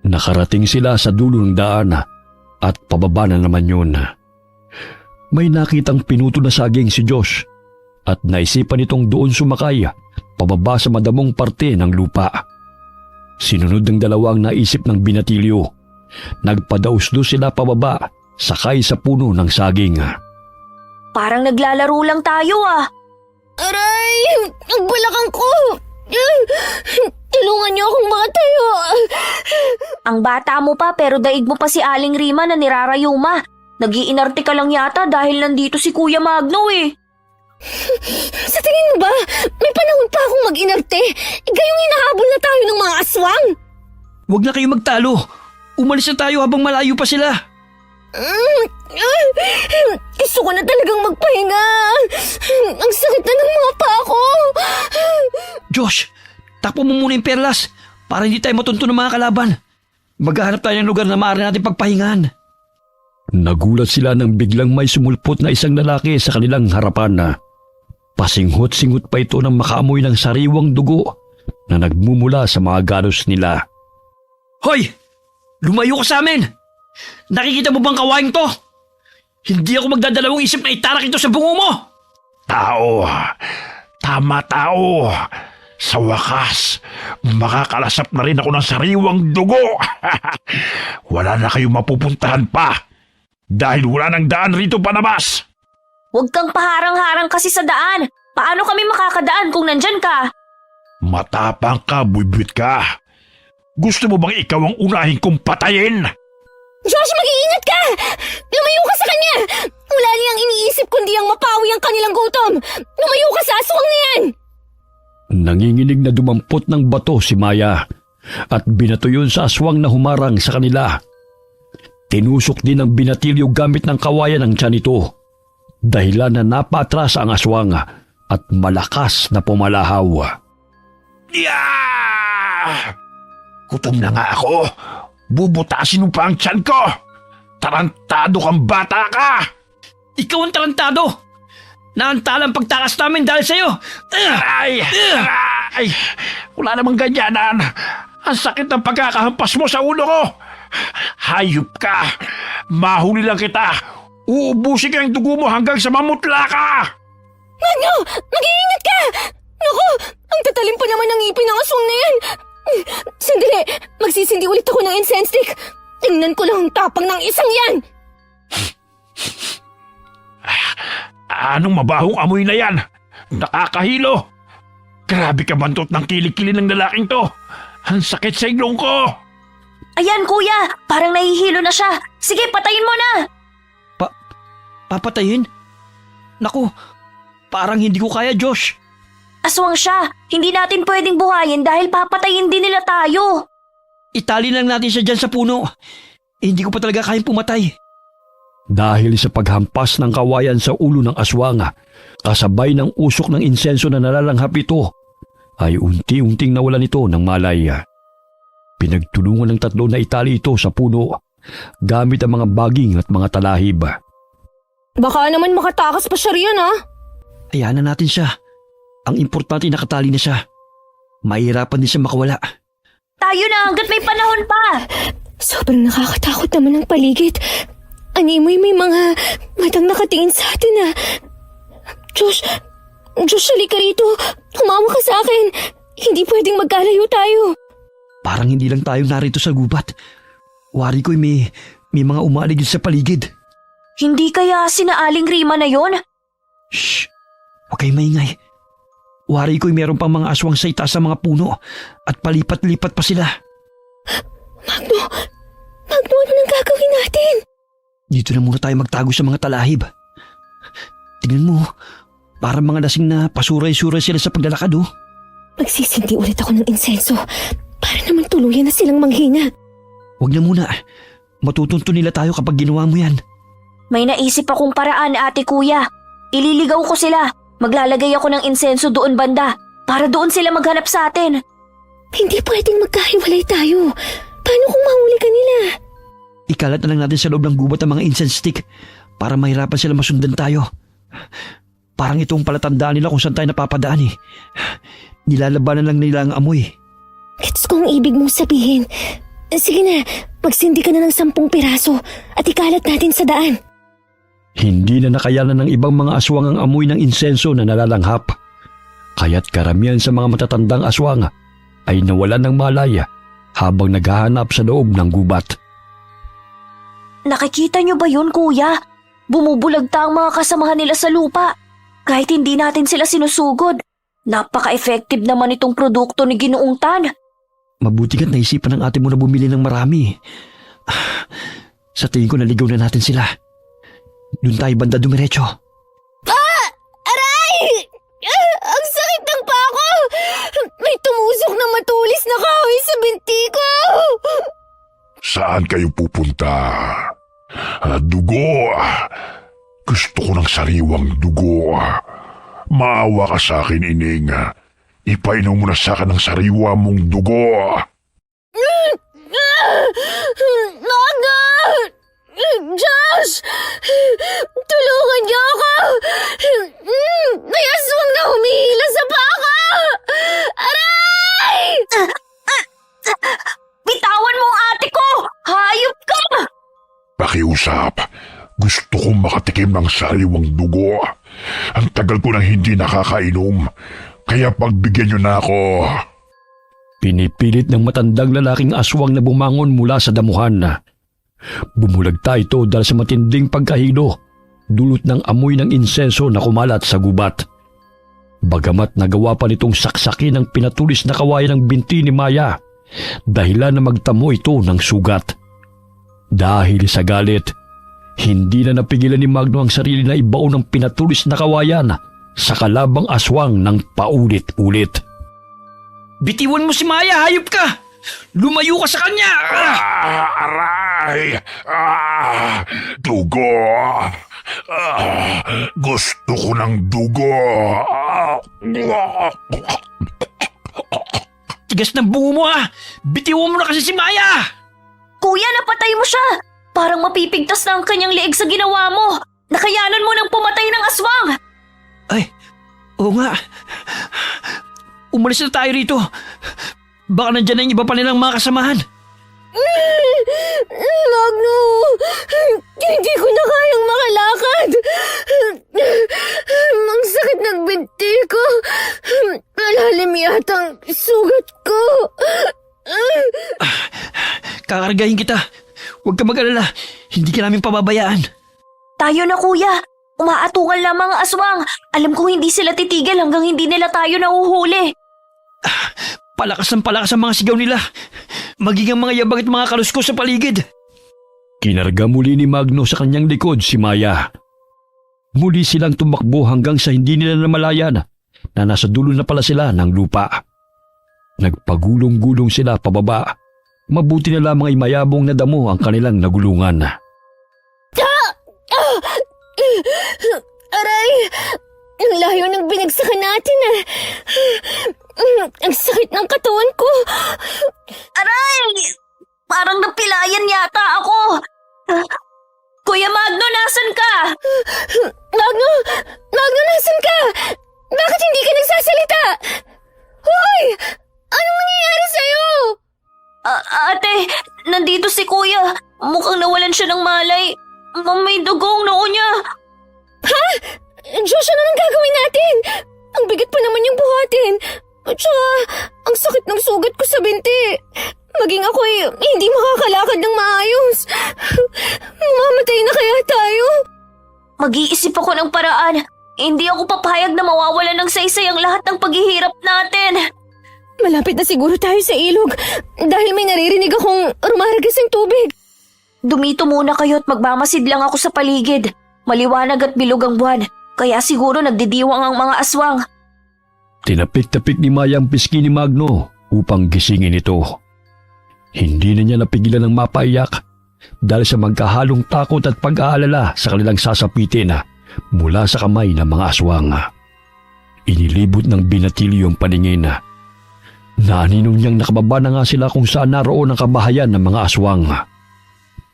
S3: Nakarating sila sa dulo ng daan at pababa na naman yun. May nakitang pinuto na saging si Josh at naisipan itong doon sumakay pababa sa madamong parte ng lupa. Sinunod ng dalawang naisip ng binatilyo. Nagpadausdo sila pababa sakay sa puno ng saging.
S1: Parang naglalaro lang tayo
S2: Aray! Ang balakang ko! Tulungan niyo akong makatayo.
S1: Ang bata mo pa pero daig mo pa si Aling Rima na nirarayuma. Nag-iinarte ka lang yata dahil nandito si Kuya Magno eh.
S2: Sa tingin mo ba, may panahon pa akong mag-inarte? Gayong hinahabol na tayo ng mga aswang.
S4: Huwag na kayo magtalo. Umalis na tayo habang malayo pa sila.
S2: Gusto ko na talagang magpahinga. Ang sakit na ng mga paa ko.
S4: Josh, takpo mo muna yung perlas para hindi tayo matunto ng mga kalaban. Maghahanap tayo ng lugar na maaari natin pagpahingahan.
S3: Nagulat sila nang biglang may sumulpot na isang lalaki sa kanilang harapan. Pasinghot-singhot pa ito ng makaamoy ng sariwang dugo na nagmumula sa mga galos nila.
S4: Hoy! Lumayo ka sa amin! Nakikita mo bang kawaing to? Hindi ako magdadalawang isip na itarak ito sa bungo mo!
S6: Tao. Tama, tao. Sa wakas, makakalasap na rin ako ng sariwang dugo. Wala na kayong mapupuntahan pa. Dahil wala nang daan rito palabas.
S1: Huwag kang paharang-harang kasi sa daan. Paano kami makakadaan kung nandyan ka?
S6: Matapang ka, buibit ka. Gusto mo bang ikaw ang unahin kong patayin?
S2: Josh, mag-iingat ka! Lumayo ka sa kanya! Wala niyang iniisip kundi ang mapawi ang kanilang gutom. Lumayo ka sa aswang na yan!
S3: Nanginginig na dumampot ng bato si Maya at binato yun sa aswang na humarang sa kanila. Tinusok din ang binatilyo gamit ng kawayan ng tiyan nito. Dahilan na napatras ang aswang at malakas na pumalahaw.
S6: Yeah! Gutom na nga ako. Bubutasin mo pa ang tiyan ko. Tarantado kang bata ka.
S4: Ikaw ang tarantado! Naantalang pagtakas namin dahil sa'yo!
S6: Ay! Wala namang ganyanan. Ang sakit ng pagkakahampas mo sa ulo ko. Hayop ka. Mahuli lang kita. Uubusin ka yung dugo mo hanggang sa mamutla ka.
S2: Magno! Mag-iingat ka! Naku! Ang tatalim pa naman ng ngipin ng aswang na yan! makasisindi ulit ako ng incense stick. Tingnan ko lang ang tapang ng isang yan.
S6: Anong mabahong amoy na yan? Nakakahilo! Grabe ka bantot ng kilikili ng lalaking to! Ang sakit sa ilong ko!
S1: Ayan kuya, parang nahihilo na siya. Sige, patayin mo na!
S4: Papatayin? Naku, parang hindi ko kaya, Josh.
S1: Aswang siya, hindi natin pwedeng buhayin dahil papatayin din nila tayo.
S4: Itali lang natin siya dyan sa puno. Hindi ko pa talaga kayang pumatay.
S3: Dahil sa paghampas ng kawayan sa ulo ng aswang, kasabay ng usok ng insenso na nalalanghap ito, ay unti-unting nawalan ito ng malay. Pinagtulungan ng tatlo na itali ito sa puno gamit ang mga baging at mga talahib.
S2: Baka naman makatakas pa siya riyan, ha?
S4: Hayaan na natin siya. Ang importante nakatali na siya. Mahirapan din siya makawala.
S1: Tayo na hanggat may panahon pa.
S2: Sobrang nakakatakot naman ang paligid. Animoy may mga matang nakatingin sa atin, ha? Josh, halika rito. Tumawa ka sa akin. Hindi pwedeng magkalayo tayo.
S4: Parang hindi lang tayo narito sa gubat. Wari ko'y may mga umaligid sa paligid.
S1: Hindi kaya sinaaling Rima na yon?
S4: Shh! Huwag kayong maingay. Wari ko'y meron pang mga aswang sa itaas sa mga puno at palipat-lipat pa sila.
S2: Magno, ano nang gagawin natin?
S4: Dito na muna tayo magtago sa mga talahib. Tingnan mo, parang mga lasing na pasuray-suray sila sa paglalakad, oh.
S2: Magsisindi ulit ako ng insenso para naman tuluyan na silang manghina.
S4: Huwag na muna. Matutunto nila tayo kapag ginawa mo yan.
S1: May naisip akong paraan, ate kuya. Ililigaw ko sila. Maglalagay ako ng insenso doon banda para doon sila maghanap sa atin.
S2: Hindi pwedeng magkahiwalay tayo. Paano kung mahuli ka nila?
S4: Ikalat na lang natin sa loob ng gubat ang mga incense stick para mahirapan sila masundan tayo. Parang itong palatandaan nila kung saan tayo napapadaan eh. Nilalabanan lang nila ang amoy.
S2: Gets ko ang ibig mong sabihin. Sige na, magsindi ka na ng 10 piraso at ikalat natin sa daan.
S3: Hindi na nakayanan ng ibang mga aswang ang amoy ng insenso na nalalanghap. Kaya't karamihan sa mga matatandang aswang ay nawalan ng malaya habang naghahanap sa loob ng gubat.
S1: Nakikita niyo ba yun, kuya? Bumubulagta ang mga kasamahan nila sa lupa. Kahit hindi natin sila sinusugod. Napaka-effective naman itong produkto ni Ginoong Tan.
S4: Mabuti ka't naisipan ng ate mo na bumili ng marami. Sa tingin ko naligaw na natin sila. Doon tayo banda dumiretso.
S2: Aray! Ang sakit ng pako! May tumusok na matulis na kahoy sa binti ko!
S6: Saan kayo pupunta? Dugo. Gusto ko ng sariwang dugo. Maawa ka sa akin, Ining. Ipainom mo na sa akin ng sariwa mong dugo.
S2: Naga! Josh! Tulungan niyo ako! May aswang na humihila sa baka! Aray!
S1: Bitawan mo ang ate ko! Hayop ka!
S6: Pakiusap. Gusto kong makatikim ng sariwang dugo. Ang tagal ko nang hindi nakakainom. Kaya pagbigyan niyo na ako.
S3: Pinipilit ng matandang lalaking aswang na bumangon mula sa damuhan. Bumulagta ito dahil sa matinding pagkahilo, dulot ng amoy ng insenso na kumalat sa gubat. Bagamat nagawa pa nitong saksakin ng pinatulis na kawayan ng binti ni Maya, dahilan na magtamo ito ng sugat. Dahil sa galit, hindi na napigilan ni Magno ang sarili na ibaon ng pinatulis na kawayan sa kalabang aswang ng paulit-ulit.
S4: Bitiwan mo si Maya, hayop ka! Lumayo ka sa kanya!
S6: Aray! Dugo! Gusto ko ng dugo!
S4: Tigas ng bungo mo ah! Bitiwan mo na kasi si Maya!
S1: Kuya, napatay mo siya! Parang mapipigtas na ang kanyang leeg sa ginawa mo! Nakayanan mo nang pumatay ng aswang!
S4: Ay, oo nga. Umalis na tayo rito. Baka nandyan na yung iba pa nilang mga kasamahan.
S2: Magno! Hindi ko na kayang makalakad! Ang sakit ng binti ko! Malalim yata ang sugat ko!
S4: kakargahin kita. Huwag ka mag-alala. Hindi ka namin pababayaan.
S1: Tayo na kuya. Umaatungal na mga aswang. Alam kong hindi sila titigil hanggang hindi nila tayo nahuhuli.
S4: Palakas ang mga sigaw nila. Maging ang mga yabang at mga kaluskos sa paligid.
S3: Kinarga muli ni Magno sa kanyang likod si Maya. Muli silang tumakbo hanggang sa hindi nila namalayan na nasa dulo na pala sila ng lupa. Nagpagulong-gulong sila pababa. Mabuti na lamang ay mayabong na damo ang kanilang nagulungan.
S2: Aray! Ang layo ng binagsakan natin ah. Ang sakit ng katawan ko.
S1: Aray! Parang napilayan yata ako. Kuya Magno, nasan ka?
S2: Magno! Magno, nasan ka? Bakit hindi ka nagsasalita? Hoy! Anong nangyayari sa'yo?
S1: Ate, nandito si kuya. Mukhang nawalan siya ng malay. May dugong noo niya.
S2: Ha? Josh, ano nang gagawin natin? Ang bigat pa naman yung buhatin. At saka, ang sakit ng sugat ko sa binti. Maging ako'y hindi makakalakad ng maayos. Mamamatay na kaya tayo?
S1: Mag-iisip ako ng paraan. Hindi ako papayag na mawawala ng saysay ang lahat ng paghihirap natin.
S2: Malapit na siguro tayo sa ilog dahil may naririnig akong rumaragas ng tubig.
S1: Dumito muna kayo at magmamasid lang ako sa paligid. Maliwanag at bilog ang buwan, kaya siguro nagdidiwang ang mga aswang.
S3: Tinapik-tapik ni Maya ang pisngi ni Magno upang gisingin ito. Hindi na niya napigilan ng mapaiyak dahil sa magkahalong takot at pag-aalala sa kanilang sasapitin mula sa kamay ng mga aswang. Inilibot ng binatilyo ang paningin. Naaninong niyang nakababa na nga sila kung saan naroon ang kabahayan ng mga aswang.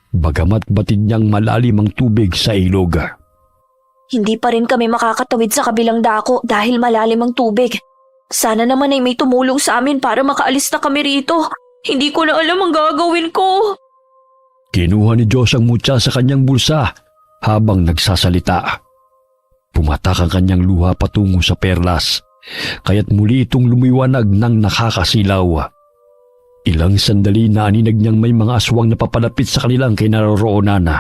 S3: Bagamat batid niyang malalim ang tubig sa ilog.
S1: Hindi pa rin kami makakatawid sa kabilang dako dahil malalim ang tubig. Sana naman ay may tumulong sa amin para makaalis na kami rito. Hindi ko na alam ang gagawin ko.
S3: Kinuha ni Diyos ang mutya sa kanyang bulsa habang nagsasalita. Pumatak ang kanyang luha patungo sa perlas, kaya't muli itong lumiwanag ng nakakasilaw. Ilang sandali na aninag niyang may mga aswang na papalapit sa kanilang kinaroroonan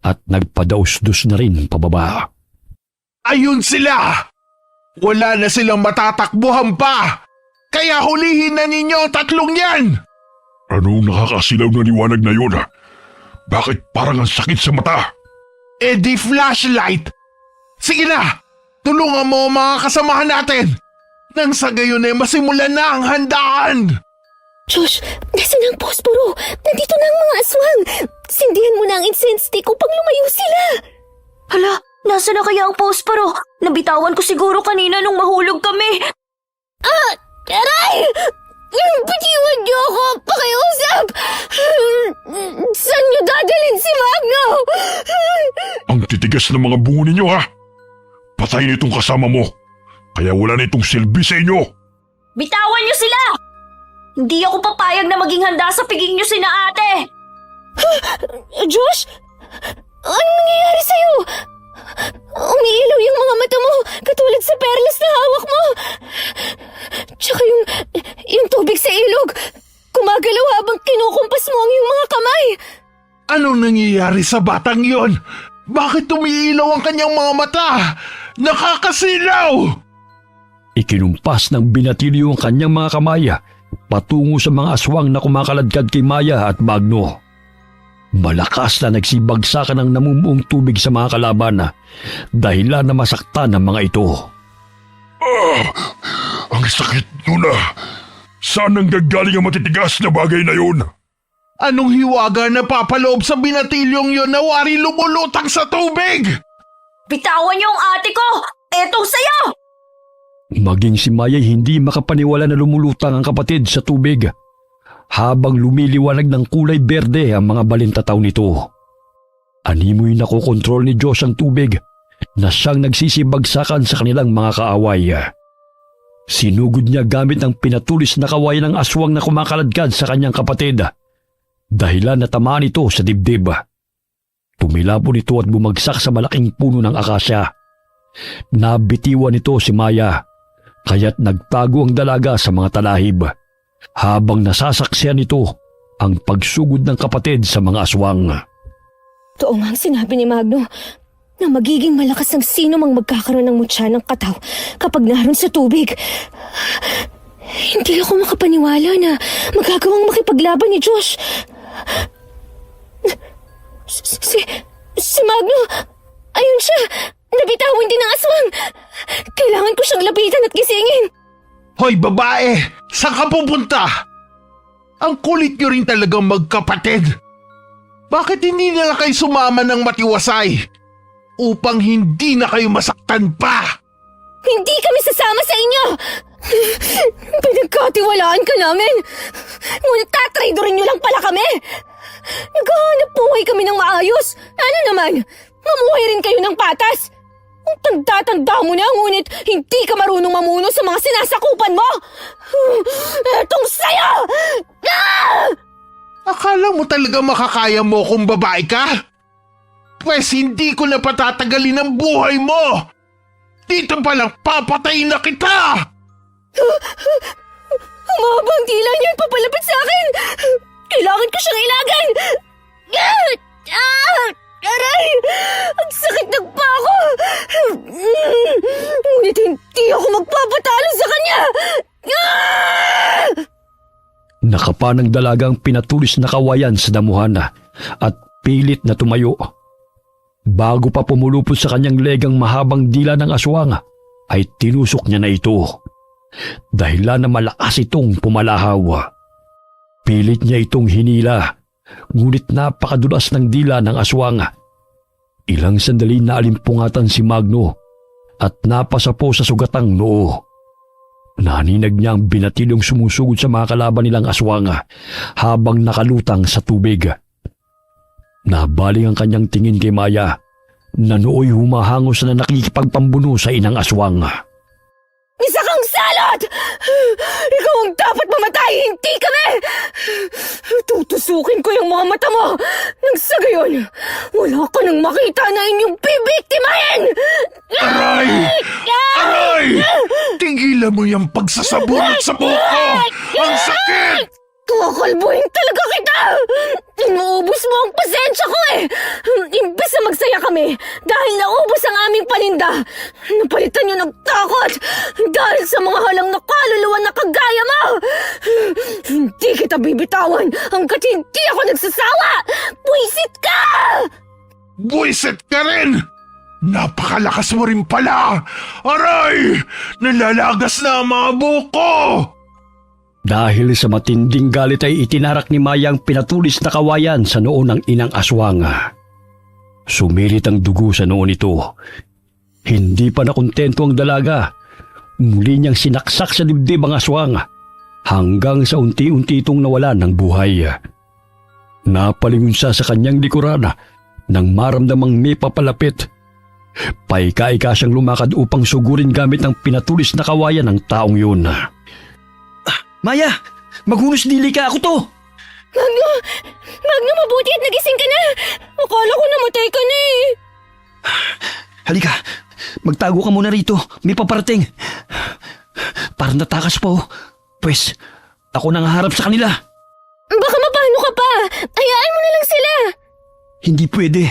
S3: at nagpadaus-dus na rin pababa.
S6: Ayun sila! Wala na silang matatakbuhan pa! Kaya hulihin na ninyo ang tatlong yan! Anong nakakasilaw na liwanag na yun? Bakit parang ang sakit sa mata? Eh di flashlight! Sige na! Tulungan mo ang mga kasamahan natin! Nang sa gayon ay masimulan na ang handaan!
S2: Josh, nasaan ang posporo? Nandito na ang mga aswang. Sindihan mo na ang incense stick upang lumayo sila.
S1: Hala, nasa na kaya ang posporo? Nabitawan ko siguro kanina nung mahulog kami.
S2: Aray! Bitiwan niyo ako! Pakiusap! Saan niyo dadalhin si Magno?
S6: Ang titigas ng mga bungo ninyo ha! Patay nitong kasama mo! Kaya wala na itong silbi sa inyo!
S1: Bitawan niyo sila! Hindi ako papayag na maging handa sa piging niyo sina ate!
S2: Josh? Anong nangyayari sa'yo? Umiilaw yung mga mata mo, katulad sa perlas na hawak mo. Tsaka yung tubig sa ilog, gumagalaw habang kinukumpas mo ang iyong mga kamay.
S6: Anong nangyayari sa batang yon? Bakit umiilaw ang kanyang mga mata? Nakakasilaw!
S3: Ikinumpas ng binatilyo ang kanyang mga kamay patungo sa mga aswang na kumakaladkad kay Maya at Magno. Malakas na nagsibagsakan ng namumuong tubig sa mga kalaban dahilan na masaktan ng mga ito.
S6: Ang sakit nun Saan ang gagaling ang matitigas na bagay na yun? Anong hiwaga na papaloob sa binatilyong yon na wari lumulutang sa tubig?
S1: Bitawan niyo ang ate ko! Etong sayo!
S3: Maging si Maya'y hindi makapaniwala na lumulutang ang kapatid sa tubig habang lumiliwanag ng kulay berde ang mga balintataw nito. Animoy nakokontrol ni Diyos ang tubig na siyang nagsisibagsakan sa kanilang mga kaaway. Sinugod niya gamit ang pinatulis na kawayan ng aswang na kumakaladkad sa kanyang kapatid dahilan natamaan ito sa dibdib. Tumilapon ito at bumagsak sa malaking puno ng akasya. Nabitiwan ito si Maya kaya't nagtago ang dalaga sa mga talahib. Habang nasasaksiyan ito ang pagsugod ng kapatid sa mga aswang.
S2: Totoo nga ang sinabi ni Magno na magiging malakas ang sino mang magkakaroon ng mutya ng kataw kapag naroon sa tubig. Hindi ako makapaniwala na magagawang makipaglaban ni Josh. Si Magno, ayun siya. Nabitawan din ng aswang. Kailangan ko siyang lapitan at gisingin.
S6: Hoy babae! Saan ka pupunta? Ang kulit nyo rin talagang magkapatid. Bakit hindi na lang kayo sumama ng matiwasay? Upang hindi na kayo masaktan pa!
S2: Hindi kami sasama sa inyo! Pinagkatiwalaan ka namin! Ngunit tatraidorin niyo lang pala kami! Naghahanap buhay kami ng maayos! Ano naman? Mamuhay rin kayo ng patas! Ang tanda-tanda mo na, ngunit hindi ka marunong mamuno sa mga sinasakupan mo! Etong sayo! Ah!
S6: Akala mo talaga makakaya mo kung babae ka? Pwes hindi ko na patatagalin ang buhay mo! Dito pa lang papatayin na kita!
S2: Humabang tila niyan papalapit sa akin! Kailangan ko siyang ilagan! Aray! Ang sakit ng pako! Ngunit hindi ako magpapatalo sa kanya!
S3: Nakapa ng dalagang pinatulis na kawayan sa damuhan at pilit na tumayo. Bago pa pumulupot sa kanyang legang mahabang dila ng aswang, ay tinusok niya na ito. Dahilan na malakas itong pumalahaw. Pilit niya itong hinila, ngunit napakadulas ng dila ng aswang. Ilang sandali na alimpungatan si Magno at napasapo sa sugatang noo. Naninag niya ang binatilong sumusugod sa mga kalaban nilang aswang habang nakalutang sa tubig. Nabaling ang kanyang tingin kay Maya na nooy humahangos na nakikipagpambuno sa inang aswang.
S2: Isa kang salot! Ikaw ang dapat mamatay, hindi kami! Tutusukin ko yung mga mata mo! Nang sa gayon, wala ka nang makita na inyong bibiktimahin!
S6: Aray! Aray! Tigilan mo yung pagsasabunot sa buko! Ang sakit!
S2: Kukalbuhin talaga kita! Inuubos mo ang pasensya ko eh! Imbes na magsaya kami dahil naubos ang aming paninda, napalitan niyo ng takot dahil sa mga halang na kaluluwa na kagaya mo! Hindi kita bibitawan hanggat hindi ako nagsasawa! Buisit ka!
S6: Buisit ka rin! Napakalakas mo rin pala! Aray! Nalalagas na ang mga buko!
S3: Dahil sa matinding galit ay itinarak ni Maya ang pinatulis na kawayan sa noo ng inang aswang. Sumirit ang dugo sa noo nito. Hindi pa nakontento ang dalaga. Muli niyang sinaksak sa dibdib ang aswang hanggang sa unti-unti itong nawalan ng buhay. Napalingon siya sa kanyang likuran nang maramdamang may papalapit. Paika-ika siyang lumakad upang sugurin gamit ng pinatulis na kawayan ng taong yun.
S4: Maya! Maghunos dili ka! Ako to!
S2: Magno, mabuti at nagising ka na! Akala ko namatay ka na eh!
S4: Halika! Magtago ka muna rito. May paparating. Parang natakas pa oh. Pwes, ako nang harap sa kanila.
S2: Baka mapano ka pa! Hayaan mo na lang sila!
S4: Hindi pwede.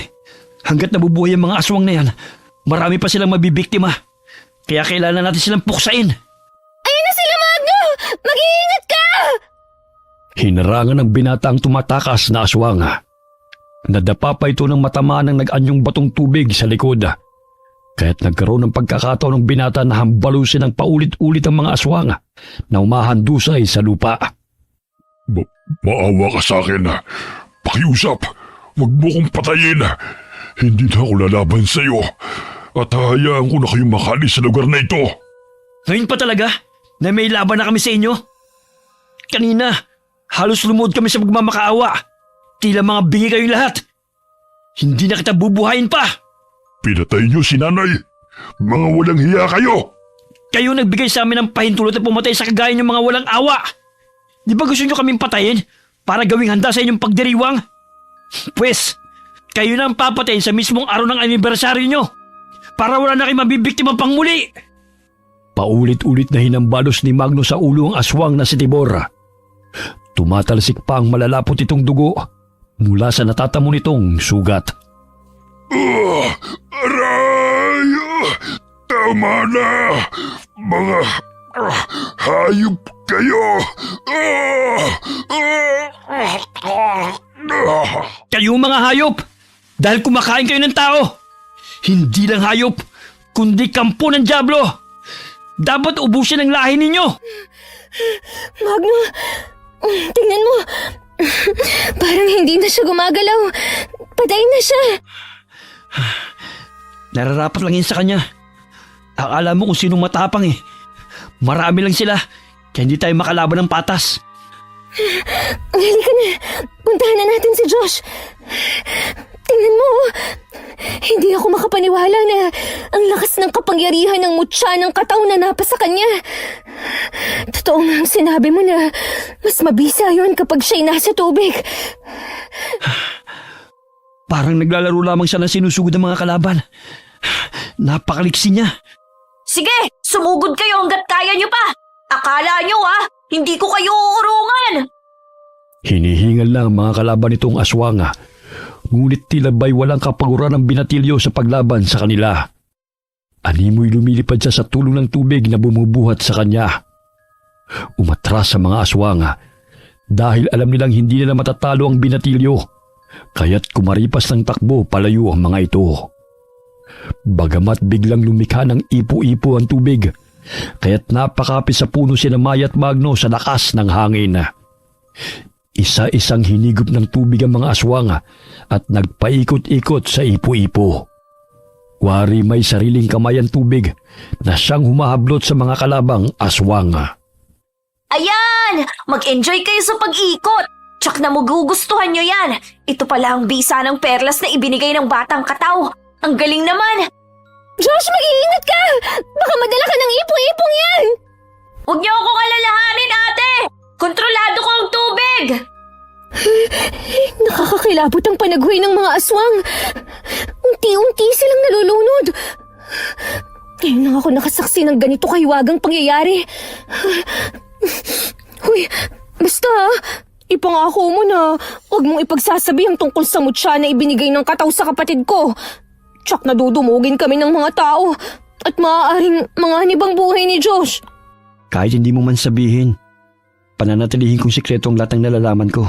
S4: Hanggat nabubuhay ang mga aswang na yan, marami pa silang mabibiktima. Kaya kailangan natin silang puksain.
S2: Ayun na sila, Magno! Mag-iingat ka!
S3: Hinarangan ng binata ang tumatakas na aswang. Nadapa pa ito ng matamaan ng nag-anyong batong tubig sa likod. Kaya't nagkaroon ng pagkakataon ng binata na hambalusin ng paulit-ulit ang mga aswang na umahandusay sa lupa.
S6: Maawa ka sa akin. Pakiusap. Huwag mo kong patayin. Hindi na ako lalaban sa iyo. At hahayaan ko na kayong makalis sa lugar na ito.
S4: Ngayon pa talaga na may laban na kami sa inyo? Kanina, halos lumuhod kami sa magmamakaawa. Tila mga bingi kayong lahat. Hindi na kita bubuhayin pa.
S6: Pinatay niyo si nanay. Mga walang hiya kayo.
S4: Kayo nagbigay sa amin ng pahintulot at pumatay sa kagaya ng mga walang awa. Di ba gusto nyo kaming patayin para gawing handa sa inyong pagdiriwang? Pwes, kayo na ang papatayin sa mismong araw ng anibersaryo nyo para wala na kayo mabibiktima pang muli.
S3: Paulit-ulit na hinambalos ni Magno sa ulo ang aswang na si Tibor. tumatalsik pa ang malalapot itong dugo mula sa natatamo nitong sugat.
S6: Aray! Tama na! Mga hayop kayo!
S4: Kayo mga hayop! Dahil kumakain kayo ng tao! Hindi lang hayop, kundi kampo ng dyablo! Dapat ubusin ang lahi ninyo!
S2: Magno, tingnan mo. Parang hindi na siya gumagalaw. Patay na siya.
S4: Nararapat lang yun sa kanya. Akala mo kung sinong matapang eh. Marami lang sila, kaya hindi tayo makalaban ng patas.
S2: Halika na. Puntahan na natin si Josh. Tingnan mo. Hindi ako makapaniwala na ang lakas ng kapangyarihan ng mutya ng kataw na napa sa kanya. Totoo nga ang sinabi mo na mas mabisa yun kapag siya'y nasa tubig.
S4: Parang naglalaro lamang siya na sinusugod ng mga kalaban. Napakaliksi niya.
S1: Sige, sumugod kayo hanggat kaya nyo pa. Akala nyo hindi ko kayo uurungan.
S3: Hinihingal na ang mga kalaban nitong aswanga, ngunit tila ba'y walang kapaguran ang binatilyo sa paglaban sa kanila. Animoy lumilipad siya sa tulong ng tubig na bumubuhat sa kanya. Umatras sa mga aswanga dahil alam nilang hindi nila matatalo ang binatilyo, kaya't kumaripas ng takbo palayo ang mga ito. Bagamat biglang lumikha ng ipo-ipo ang tubig, kaya't napakapit sa puno sina Maya at Magno sa lakas ng hangin. Isa-isang hinigop ng tubig ang mga aswanga at nagpaikot-ikot sa ipo-ipo. Wari may sariling kamay ang tubig na siyang humahablot sa mga kalabang aswanga.
S1: Ayan! Mag-enjoy kayo sa pag-ikot. Tsak na magugustuhan nyo yan. Ito pala ang bisa ng perlas na ibinigay ng batang kataw. Ang galing naman!
S2: Josh, mag-iingat ka! Baka madala ka ng ipo-ipong yan!
S1: Huwag niyo akong alalahanin, ate! Kontrolado ko ang tubig!
S2: Nakakakilabot ang panaghoy ng mga aswang. Unti-unti silang nalulunod. Ngayon lang ako nakasaksi ng ganito kahiwagang pangyayari. Huy, basta ipangako mo na huwag mong ipagsasabi ang tungkol sa mutya na ibinigay ng kataw sa kapatid ko. Tsak na dudumugin kami ng mga tao at maaaring manganib ang buhay ni Josh.
S4: Kahit hindi mo man sabihin, pananatilihin kong sikreto ang lahat ng nalalaman ko.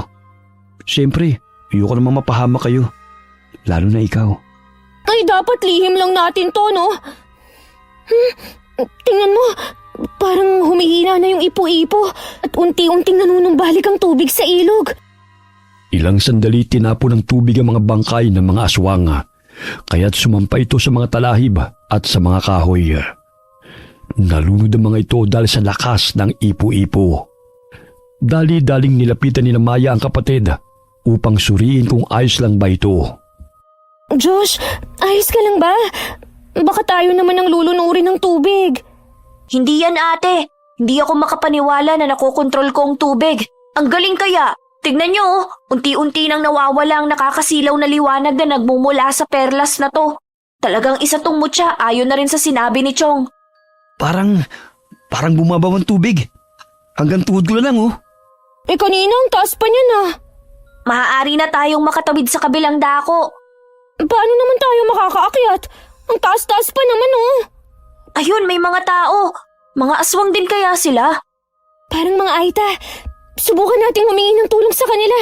S4: Siyempre, ayoko namang mapahama kayo. Lalo na ikaw.
S2: Ay, dapat lihim lang natin to, no? Tingnan mo, parang humihina na yung ipo-ipo at unti-unting nanunumbalik ang tubig sa ilog.
S3: Ilang sandali tinapo ng tubig ang mga bangkay ng mga aswanga, kaya't sumampa ito sa mga talahib at sa mga kahoy. Nalunod ang mga ito dahil sa lakas ng ipo-ipo. Dali-daling nilapitan ni Maya ang kapatid upang suriin kung ayos lang ba ito.
S2: Josh, ayos ka lang ba? Baka tayo naman ang lulunurin ng tubig.
S1: Hindi yan, ate. Hindi ako makapaniwala na nakokontrol ko ang tubig. Ang galing kaya. Tignan nyo, unti-unti nang nawawala ang nakakasilaw na liwanag na nagmumula sa perlas na to. Talagang isa tong mutya, ayon na rin sa sinabi ni Chong.
S4: Parang bumabaw ang tubig. Hanggang tuhod ko na lang, oh.
S2: Kanina ang taas pa niya na.
S1: Maaari na tayong makatawid sa kabilang dako.
S2: Paano naman tayo makakaakyat? Ang taas-taas pa naman, oh.
S1: Ayun, may mga tao. Mga aswang din kaya sila?
S2: Parang mga Aita. Subukan nating humingi ng tulong sa kanila.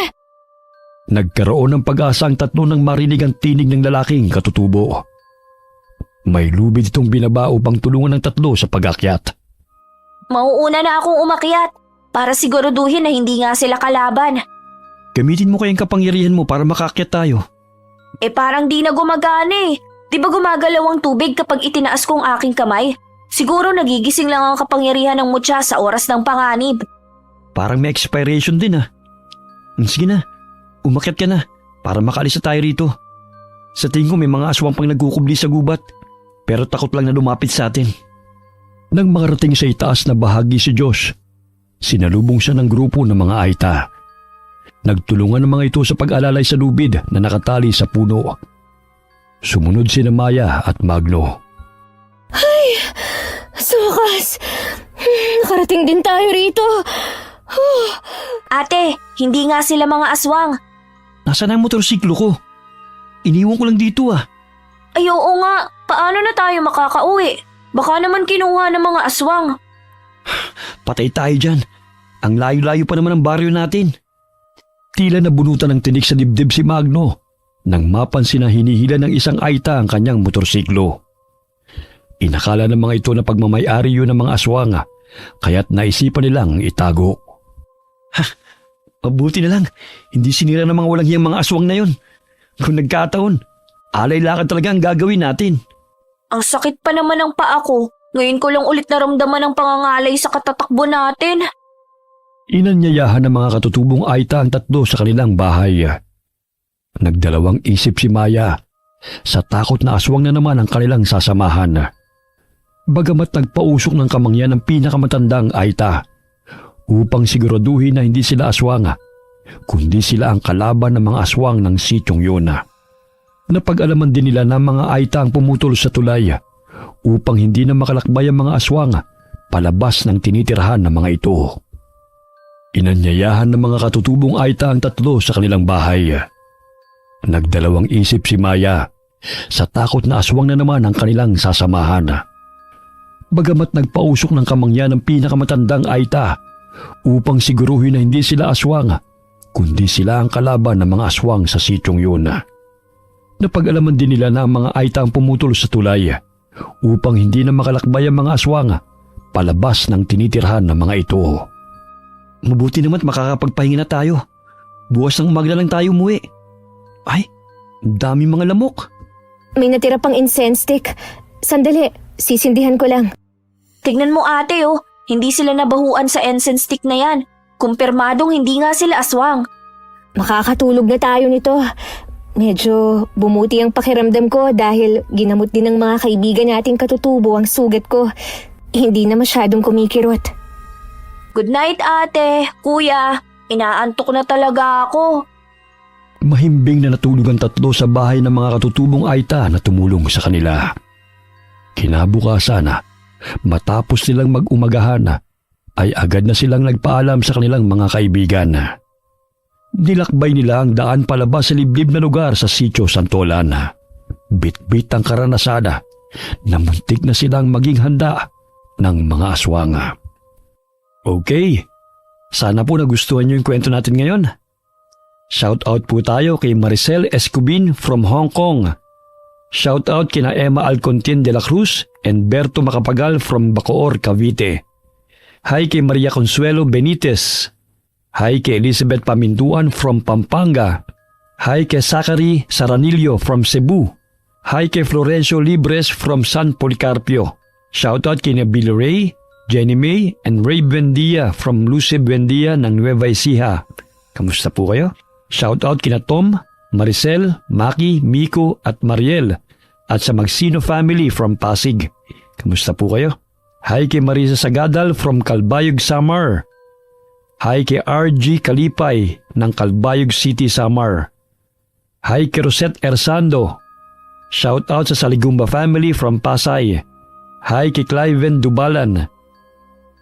S3: Nagkaroon ng pag-asa ang tatlo nang marinig ang tinig ng lalaking katutubo. May lubid itong binaba upang tulungan ng tatlo sa pag-akyat.
S1: Mauuna na akong umakyat para siguraduhin na hindi nga sila kalaban.
S4: Gamitin mo kayang kapangyarihan mo para makaakyat tayo.
S1: Parang di na gumagana eh. Di ba gumagalaw ang tubig kapag itinaas ko ang aking kamay? Siguro nagigising lang ang kapangyarihan ng mutya sa oras ng panganib.
S4: Parang may expiration din, ah. Sige na, umakyat ka na para makaalis na tayo rito. Sa tingin ko may mga aswang pang nagkukubli sa gubat, pero takot lang na lumapit sa atin.
S3: Nang makarating sa itaas na bahagi si Josh, sinalubong siya ng grupo ng mga Aita. Nagtulungan ang mga ito sa pag-alalay sa lubid na nakatali sa puno. Sumunod sina Maya at Magno.
S2: Ay, sa wakas, nakarating din tayo rito.
S1: Ate, hindi nga sila mga aswang.
S4: Nasaan ang motorsiklo ko? Iniwan ko lang dito ah.
S1: Ay oo nga, paano na tayo makakauwi? Baka naman kinuha ng mga aswang.
S4: Patay tayo dyan. Ang layo-layo pa naman ang baryo natin.
S3: Tila nabunutan ng tinik sa dibdib si Magno nang mapansin na hinihila ng isang Aita ang kanyang motorsiklo. Inakala ng mga ito na pagmamayari yun ng mga aswang, kaya't naisipan nilang itago.
S4: Mabuti na lang, hindi sinira ng mga walang hiyang mga aswang na yun. Kung nagkataon, alay lakad talaga ang gagawin natin.
S1: Ang sakit pa naman ng paa ko. Ngayon ko lang ulit naramdaman ang pangangalay sa katatakbo natin.
S3: Inanyayahan ng mga katutubong Aita ang tatlo sa kanilang bahay. Nagdalawang isip si Maya. Sa takot na aswang na naman ang kanilang sasamahan. Bagamat nagpausok ng kamangyan ng pinakamatandang Aita upang siguraduhin na hindi sila aswang, kundi sila ang kalaban ng mga aswang ng sityong yun. Napag-alaman din nila na mga Aita ang pumutol sa tulay upang hindi na makalakbay ang mga aswang palabas ng tinitirahan ng mga ito. Inanyayahan ng mga katutubong Aita ang tatlo sa kanilang bahay. Nagdalawang isip si Maya sa takot na aswang na naman ang kanilang sasamahan. Bagamat nagpausok ng kamangyan ng pinakamatandang Aita upang siguruhin na hindi sila aswang, kundi sila ang kalaban ng mga aswang sa sityong yun. Napag-alaman din nila na ang mga Aita ang pumutol sa tulay upang hindi na makalakbay ang mga aswang palabas ng tinitirhan ng mga ito.
S4: Mabuti naman makakapagpahinga na tayo. Bukas ng umaga na lang tayo umuwi. Ay, dami mga lamok.
S2: May natira pang incense stick. Sandali, sisindihan ko lang.
S1: Tignan mo ate oh, hindi sila nabahuan sa incense stick na yan. Kumpirmadong hindi nga sila aswang.
S2: Makakatulog na tayo nito. Medyo bumuti ang pakiramdam ko dahil ginamot din ng mga kaibigan nating katutubo ang sugat ko. Hindi na masyadong kumikirot.
S1: Good night ate, kuya. Inaantok na talaga ako.
S3: Mahimbing na natulog ang tatlo sa bahay ng mga katutubong Aita na tumulong sa kanila. Kinabukasan, matapos silang mag-umagahan, ay agad na silang nagpaalam sa kanilang mga kaibigan. Nilakbay nila ang daan palabas sa liblib na lugar sa Sitio Santolan. Bit-bit ang karanasan na muntik na silang maging handa ng mga aswang.
S4: Okay, sana po nagustuhan niyo yung kwento natin ngayon. Shout out po tayo kay Maricel Escobin from Hong Kong. Shout out kina Emma Alcontin de la Cruz and Berto Macapagal from Bacoor, Cavite. Hi kay Maria Consuelo Benitez. Hi kay Elizabeth Pamintuan from Pampanga. Hi kay Zachary Saranillo from Cebu. Hi kay Florencio Libres from San Policarpio. Shout out kina Billy Ray, Jenny May and Ray Buendia from Luce Buendia ng Nueva Ecija. Kamusta po kayo? Shout out kina Tom, Maricel, Maki, Miko at Mariel at sa Magsino family from Pasig. Kamusta po kayo? Hi kay Marisa Sagadal from Calbayog, Samar. Hi kay RG Kalipay ng Calbayog City, Samar. Hi kay Rosette Ersando. Shout out sa Saligumba family from Pasay. Hi kay Cliven Dubalan.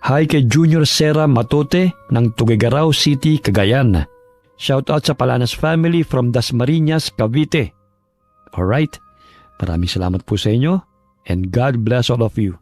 S4: Hi kay Junior Sera Matote ng Tuguegarao City, Cagayan. Shout out sa Palanas family from Dasmariñas, Cavite. Alright, maraming salamat po sa inyo and God bless all of you.